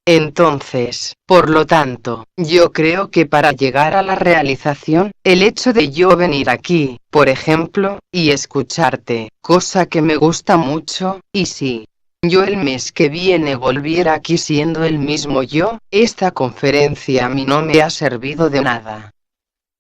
Entonces, por lo tanto, yo creo que para llegar a la realización, el hecho de yo venir aquí, por ejemplo, y escucharte, cosa que me gusta mucho, y si yo el mes que viene volviera aquí siendo el mismo yo, esta conferencia a mí no me ha servido de nada.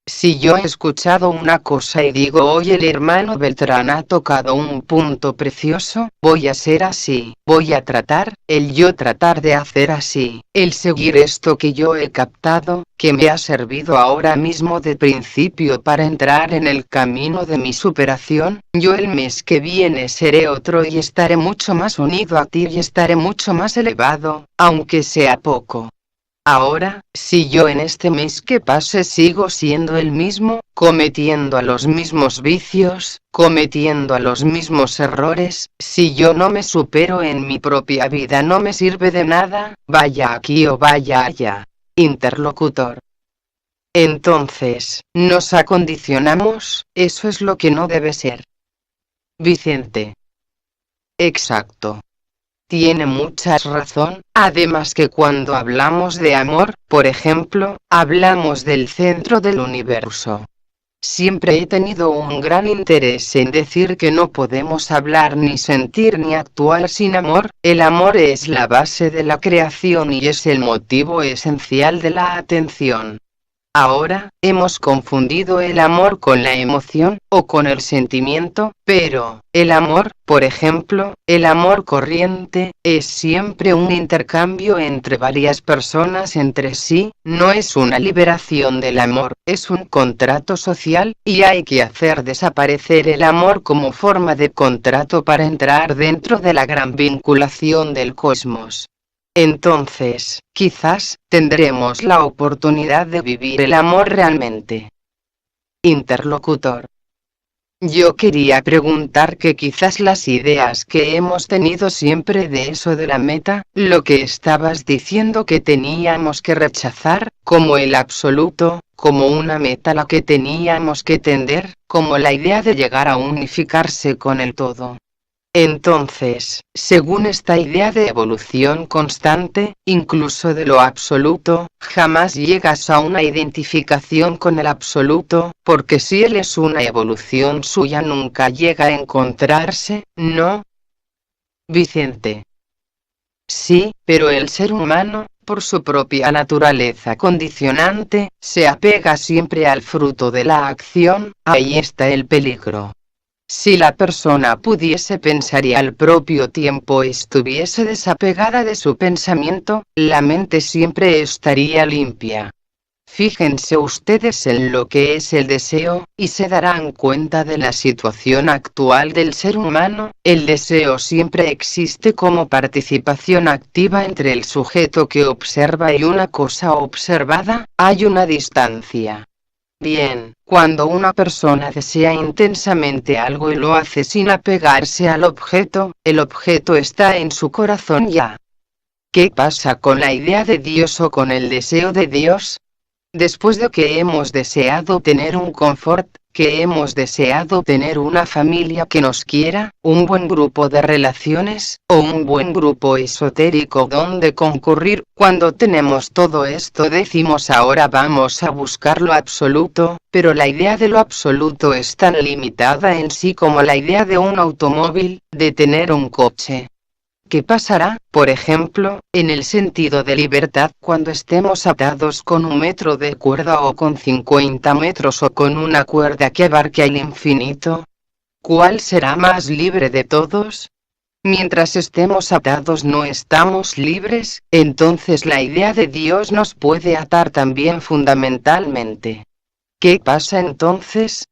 Si yo he escuchado una cosa y digo hoy el hermano Beltrán ha tocado un punto precioso, voy a ser así, voy a tratar, el yo tratar de hacer así, el seguir esto que yo he captado, que me ha servido ahora mismo de principio para entrar en el camino de mi superación, yo el mes que viene seré otro y estaré mucho más unido a ti y estaré mucho más elevado, aunque sea poco. Ahora, si yo en este mes que pase sigo siendo el mismo, cometiendo a los mismos vicios, cometiendo a los mismos errores, si yo no me supero en mi propia vida no me sirve de nada, vaya aquí o vaya allá. Interlocutor. Entonces, nos acondicionamos, eso es lo que no debe ser. Vicente. Exacto. Tiene mucha razón, además que cuando hablamos de amor, por ejemplo, hablamos del centro del universo. Siempre he tenido un gran interés en decir que no podemos hablar ni sentir ni actuar sin amor, el amor es la base de la creación y es el motivo esencial de la atención. Ahora, hemos confundido el amor con la emoción, o con el sentimiento, pero, el amor, por ejemplo, el amor corriente, es siempre un intercambio entre varias personas entre sí, no es una liberación del amor, es un contrato social, y hay que hacer desaparecer el amor como forma de contrato para entrar dentro de la gran vinculación del cosmos. Entonces, quizás, tendremos la oportunidad de vivir el amor realmente. Interlocutor. Yo quería preguntar que quizás las ideas que hemos tenido siempre de eso de la meta, lo que estabas diciendo que teníamos que rechazar, como el absoluto, como una meta a la que teníamos que tender, como la idea de llegar a unificarse con el todo. Entonces, según esta idea de evolución constante, incluso de lo absoluto, jamás llegas a una identificación con el absoluto, porque si él es una evolución suya nunca llega a encontrarse, ¿no? Vicente. Sí, pero el ser humano, por su propia naturaleza condicionante, se apega siempre al fruto de la acción, ahí está el peligro. Si la persona pudiese pensar y al propio tiempo estuviese desapegada de su pensamiento, la mente siempre estaría limpia. Fíjense ustedes en lo que es el deseo, y se darán cuenta de la situación actual del ser humano. El deseo siempre existe como participación activa entre el sujeto que observa y una cosa observada, hay una distancia. Bien, cuando una persona desea intensamente algo y lo hace sin apegarse al objeto, el objeto está en su corazón ya. ¿Qué pasa con la idea de Dios o con el deseo de Dios? Después de que hemos deseado tener un confort, que hemos deseado tener una familia que nos quiera, un buen grupo de relaciones, o un buen grupo esotérico donde concurrir, cuando tenemos todo esto decimos ahora vamos a buscar lo absoluto, pero la idea de lo absoluto es tan limitada en sí como la idea de un automóvil, de tener un coche. ¿Qué pasará, por ejemplo, en el sentido de libertad cuando estemos atados con un metro de cuerda o con 50 metros o con una cuerda que abarque el infinito? ¿Cuál será más libre de todos? Mientras estemos atados no estamos libres, entonces la idea de Dios nos puede atar también fundamentalmente. ¿Qué pasa entonces?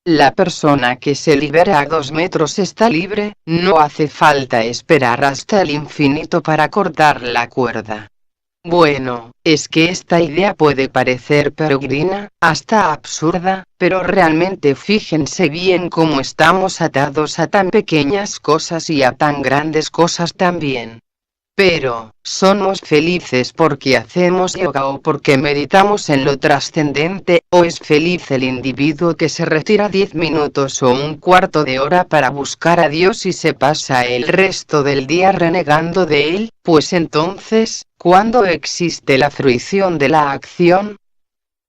La persona que se libera a 2 metros está libre, no hace falta esperar hasta el infinito para cortar la cuerda. Bueno, es que esta idea puede parecer peregrina, hasta absurda, pero realmente fíjense bien cómo estamos atados a tan pequeñas cosas y a tan grandes cosas también. Pero, ¿somos felices porque hacemos yoga o porque meditamos en lo trascendente, o es feliz el individuo que se retira 10 minutos o un cuarto de hora para buscar a Dios y se pasa el resto del día renegando de él? Pues entonces, ¿cuándo existe la fruición de la acción?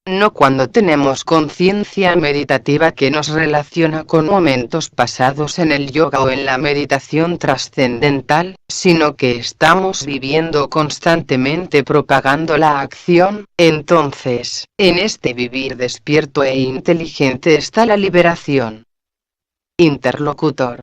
no cuando tenemos conciencia meditativa que nos relaciona con momentos pasados en el yoga o en la meditación trascendental, sino que estamos viviendo constantemente propagando la acción. Entonces, en este vivir despierto e inteligente está la liberación. Interlocutor: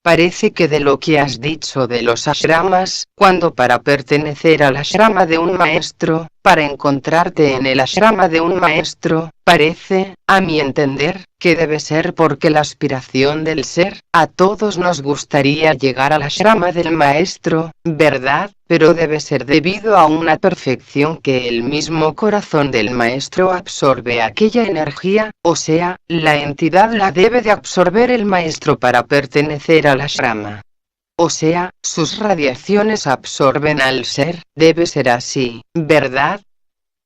parece que de lo que has dicho de los ashramas, cuando para pertenecer al ashrama de un maestro, para encontrarte en el ashrama de un maestro, parece, a mi entender, que debe ser porque la aspiración del ser, a todos nos gustaría llegar al ashrama del maestro, ¿verdad? Pero debe ser debido a una perfección que el mismo corazón del maestro absorbe aquella energía, o sea, la entidad la debe de absorber el maestro para pertenecer al ashrama. O sea, sus radiaciones absorben al ser, debe ser así, ¿verdad?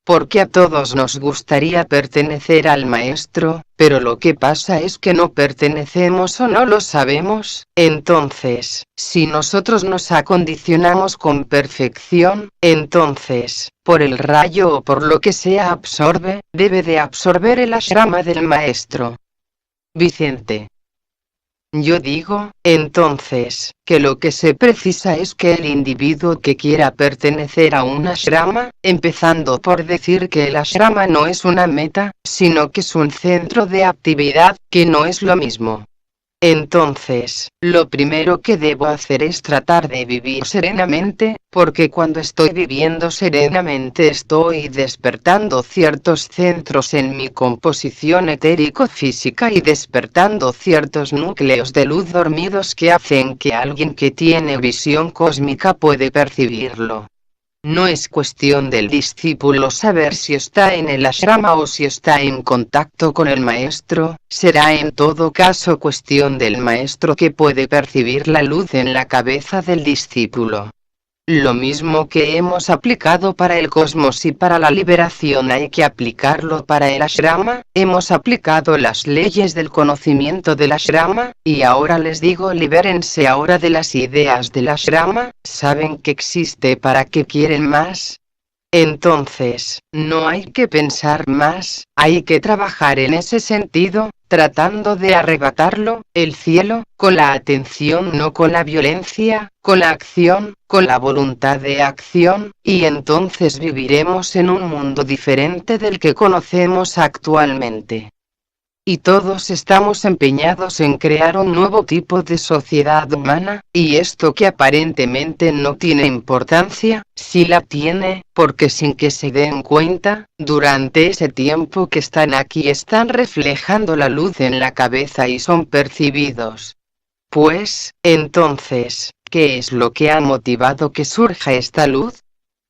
Porque a todos nos gustaría pertenecer al maestro, pero lo que pasa es que no pertenecemos o no lo sabemos. Entonces, si nosotros nos acondicionamos con perfección, entonces, por el rayo o por lo que sea absorbe, debe de absorber el ashrama del maestro. Vicente: yo digo, entonces, que lo que se precisa es que el individuo que quiera pertenecer a un ashrama, empezando por decir que el ashrama no es una meta, sino que es un centro de actividad, que no es lo mismo. Entonces, lo primero que debo hacer es tratar de vivir serenamente, porque cuando estoy viviendo serenamente estoy despertando ciertos centros en mi composición etérico-física y despertando ciertos núcleos de luz dormidos que hacen que alguien que tiene visión cósmica puede percibirlo. No es cuestión del discípulo saber si está en el ashrama o si está en contacto con el maestro, será en todo caso cuestión del maestro que puede percibir la luz en la cabeza del discípulo. Lo mismo que hemos aplicado para el cosmos y para la liberación hay que aplicarlo para el ashrama. Hemos aplicado las leyes del conocimiento del ashrama, y ahora les digo libérense ahora de las ideas del ashrama, saben que existe para qué quieren más. Entonces, no hay que pensar más, hay que trabajar en ese sentido, tratando de arrebatarlo, el cielo, con la atención, no con la violencia, con la acción, con la voluntad de acción, y entonces viviremos en un mundo diferente del que conocemos actualmente. Y todos estamos empeñados en crear un nuevo tipo de sociedad humana, y esto que aparentemente no tiene importancia, sí la tiene, porque sin que se den cuenta, durante ese tiempo que están aquí están reflejando la luz en la cabeza y son percibidos. Pues, entonces, ¿qué es lo que ha motivado que surja esta luz?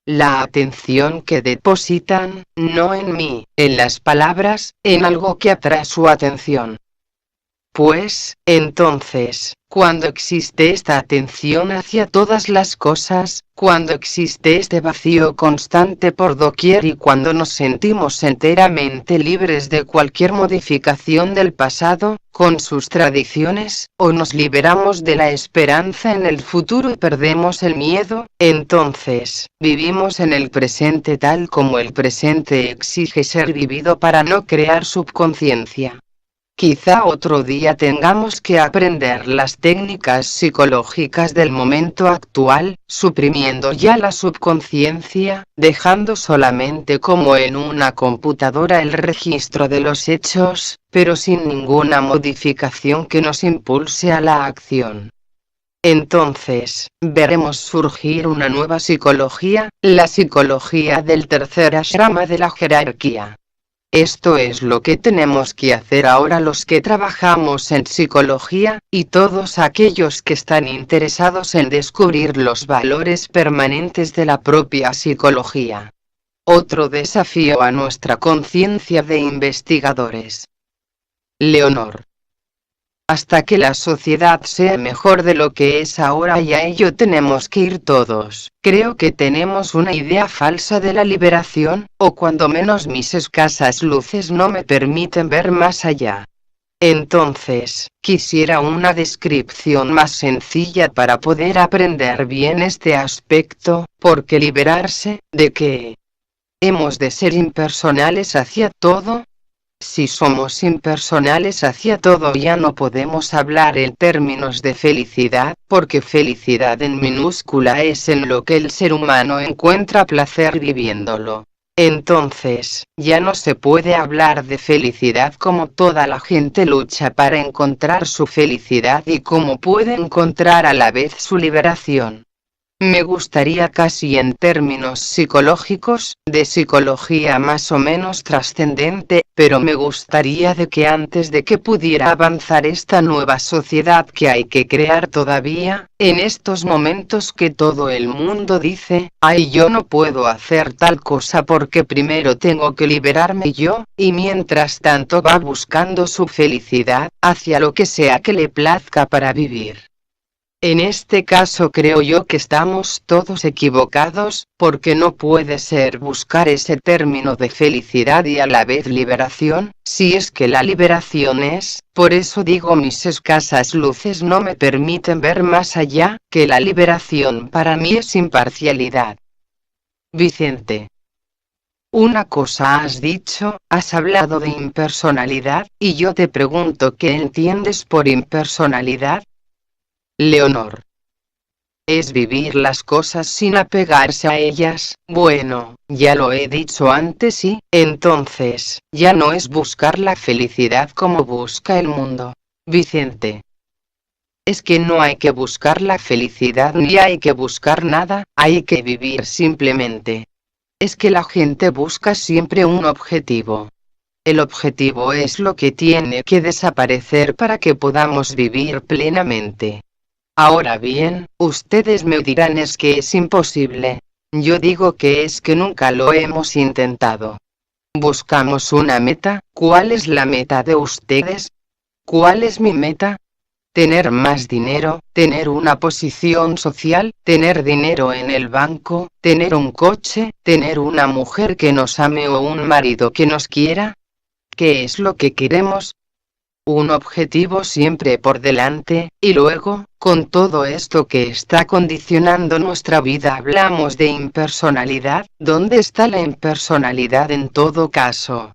La atención que depositan, no en mí, en las palabras, en algo que atrae su atención. Pues, entonces, cuando existe esta atención hacia todas las cosas, cuando existe este vacío constante por doquier y cuando nos sentimos enteramente libres de cualquier modificación del pasado, con sus tradiciones, o nos liberamos de la esperanza en el futuro y perdemos el miedo, entonces, vivimos en el presente tal como el presente exige ser vivido para no crear subconsciencia. Quizá otro día tengamos que aprender las técnicas psicológicas del momento actual, suprimiendo ya la subconsciencia, dejando solamente como en una computadora el registro de los hechos, pero sin ninguna modificación que nos impulse a la acción. Entonces, veremos surgir una nueva psicología, la psicología del tercer ashrama de la jerarquía. Esto es lo que tenemos que hacer ahora los que trabajamos en psicología, y todos aquellos que están interesados en descubrir los valores permanentes de la propia psicología. Otro desafío a nuestra conciencia de investigadores. Leonor. Hasta que la sociedad sea mejor de lo que es ahora y a ello tenemos que ir todos. Creo que tenemos una idea falsa de la liberación, o cuando menos mis escasas luces no me permiten ver más allá. Entonces, quisiera una descripción más sencilla para poder aprender bien este aspecto, porque liberarse, ¿de qué? ¿Hemos de ser impersonales hacia todo? Si somos impersonales hacia todo, ya no podemos hablar en términos de felicidad, porque felicidad en minúscula es en lo que el ser humano encuentra placer viviéndolo. Entonces, ya no se puede hablar de felicidad como toda la gente lucha para encontrar su felicidad y cómo puede encontrar a la vez su liberación. Me gustaría casi en términos psicológicos, de psicología más o menos trascendente, pero me gustaría de que antes de que pudiera avanzar esta nueva sociedad que hay que crear todavía, en estos momentos que todo el mundo dice, ay, yo no puedo hacer tal cosa porque primero tengo que liberarme yo, y mientras tanto va buscando su felicidad, hacia lo que sea que le plazca para vivir. En este caso creo yo que estamos todos equivocados, porque no puede ser buscar ese término de felicidad y a la vez liberación, si es que la liberación es, por eso digo mis escasas luces no me permiten ver más allá, que la liberación para mí es imparcialidad. Vicente. Una cosa has dicho, has hablado de impersonalidad, y yo te pregunto ¿qué entiendes por impersonalidad? Leonor. Es vivir las cosas sin apegarse a ellas. Bueno, ya lo he dicho antes y, entonces, ya no es buscar la felicidad como busca el mundo. Vicente. Es que no hay que buscar la felicidad ni hay que buscar nada, hay que vivir simplemente. Es que la gente busca siempre un objetivo. El objetivo es lo que tiene que desaparecer para que podamos vivir plenamente. Ahora bien, ustedes me dirán es que es imposible. Yo digo que es que nunca lo hemos intentado. Buscamos una meta. ¿Cuál es la meta de ustedes? ¿Cuál es mi meta? Tener más dinero, tener una posición social, tener dinero en el banco, tener un coche, tener una mujer que nos ame o un marido que nos quiera. ¿Qué es lo que queremos? Un objetivo siempre por delante, y luego, con todo esto que está condicionando nuestra vida hablamos de impersonalidad. ¿Dónde está la impersonalidad en todo caso?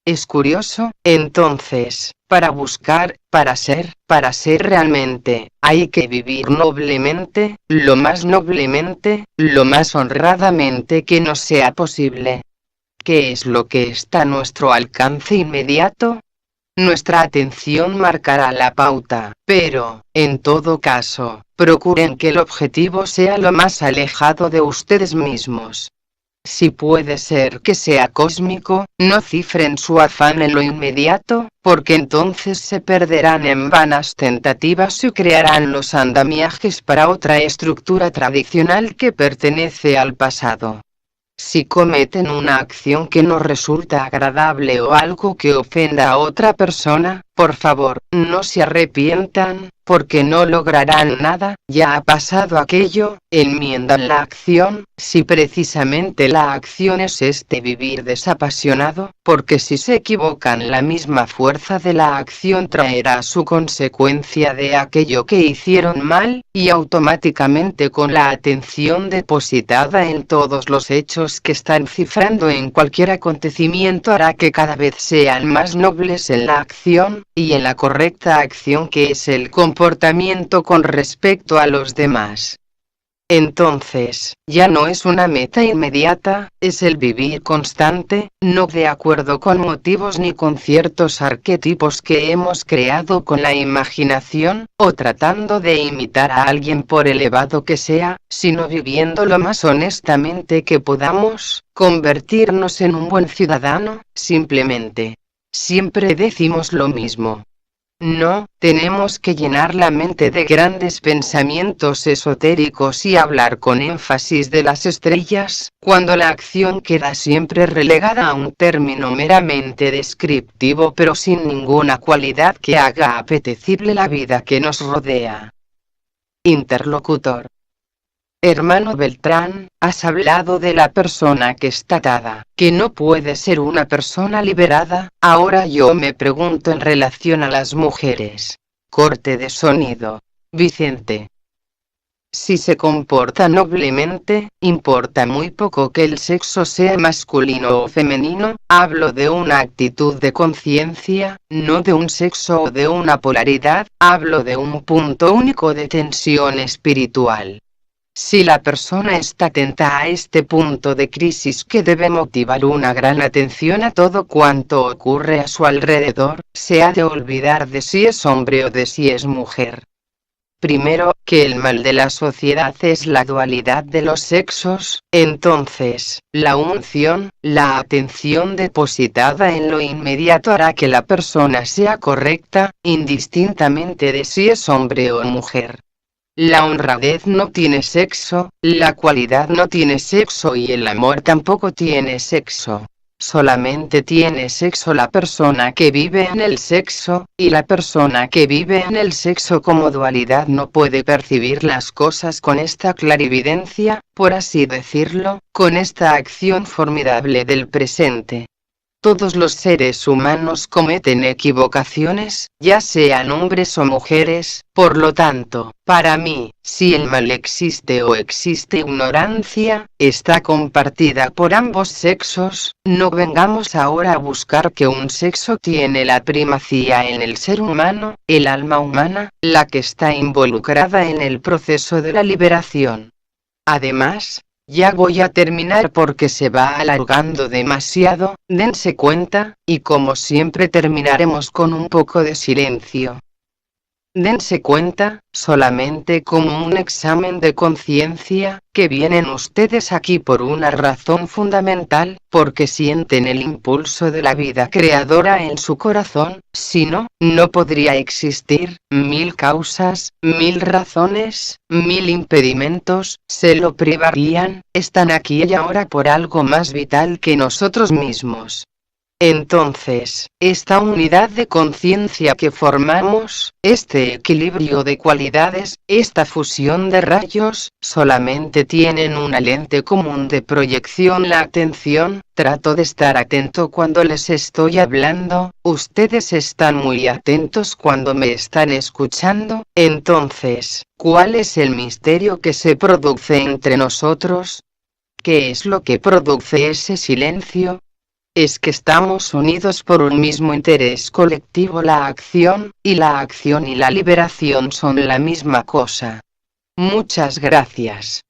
Es curioso, entonces, para buscar, para ser realmente, hay que vivir noblemente, lo más honradamente que nos sea posible. ¿Qué es lo que está a nuestro alcance inmediato? Nuestra atención marcará la pauta, pero, en todo caso, procuren que el objetivo sea lo más alejado de ustedes mismos. Si puede ser que sea cósmico, no cifren su afán en lo inmediato, porque entonces se perderán en vanas tentativas y crearán los andamiajes para otra estructura tradicional que pertenece al pasado. Si cometen una acción que no resulta agradable o algo que ofenda a otra persona, por favor, no se arrepientan, porque no lograrán nada, ya ha pasado aquello, enmiendan la acción, si precisamente la acción es vivir desapasionado, porque si se equivocan la misma fuerza de la acción traerá su consecuencia de aquello que hicieron mal, y automáticamente con la atención depositada en todos los hechos que están cifrando en cualquier acontecimiento hará que cada vez sean más nobles en la acción, y en la correcta acción que es el comportamiento con respecto a los demás. Entonces, ya no es una meta inmediata, es el vivir constante, no de acuerdo con motivos ni con ciertos arquetipos que hemos creado con la imaginación, o tratando de imitar a alguien por elevado que sea, sino viviendo lo más honestamente que podamos, convertirnos en un buen ciudadano, simplemente. Siempre decimos lo mismo. No, tenemos que llenar la mente de grandes pensamientos esotéricos y hablar con énfasis de las estrellas, cuando la acción queda siempre relegada a un término meramente descriptivo pero sin ninguna cualidad que haga apetecible la vida que nos rodea. Interlocutor. Hermano Beltrán, has hablado de la persona que está atada, que no puede ser una persona liberada. Ahora yo me pregunto en relación a las mujeres. Corte de sonido. Vicente. Si se comporta noblemente, importa muy poco que el sexo sea masculino o femenino, hablo de una actitud de conciencia, no de un sexo o de una polaridad, hablo de un punto único de tensión espiritual. Si la persona está atenta a este punto de crisis que debe motivar una gran atención a todo cuanto ocurre a su alrededor, se ha de olvidar de si es hombre o de si es mujer. Primero, que el mal de la sociedad es la dualidad de los sexos, entonces, la unción, la atención depositada en lo inmediato hará que la persona sea correcta, indistintamente de si es hombre o mujer. La honradez no tiene sexo, la cualidad no tiene sexo y el amor tampoco tiene sexo. Solamente tiene sexo la persona que vive en el sexo, y la persona que vive en el sexo como dualidad no puede percibir las cosas con esta clarividencia, por así decirlo, con esta acción formidable del presente. Todos los seres humanos cometen equivocaciones, ya sean hombres o mujeres, por lo tanto, para mí, si el mal existe o existe ignorancia, está compartida por ambos sexos, no vengamos ahora a buscar que un sexo tiene la primacía en el ser humano, el alma humana, la que está involucrada en el proceso de la liberación. Además, ya voy a terminar porque se va alargando demasiado, dense cuenta, y como siempre terminaremos con un poco de silencio. Dense cuenta, solamente como un examen de conciencia, que vienen ustedes aquí por una razón fundamental, porque sienten el impulso de la vida creadora en su corazón, si no, no podría existir, 1000 causas, 1000 razones, 1000 impedimentos, se lo privarían, están aquí y ahora por algo más vital que nosotros mismos. Entonces, esta unidad de conciencia que formamos, este equilibrio de cualidades, esta fusión de rayos, solamente tienen una lente común de proyección. La atención, trato de estar atento cuando les estoy hablando, ustedes están muy atentos cuando me están escuchando, entonces, ¿cuál es el misterio que se produce entre nosotros? ¿Qué es lo que produce ese silencio? Es que estamos unidos por un mismo interés colectivo. La acción y la liberación son la misma cosa. Muchas gracias.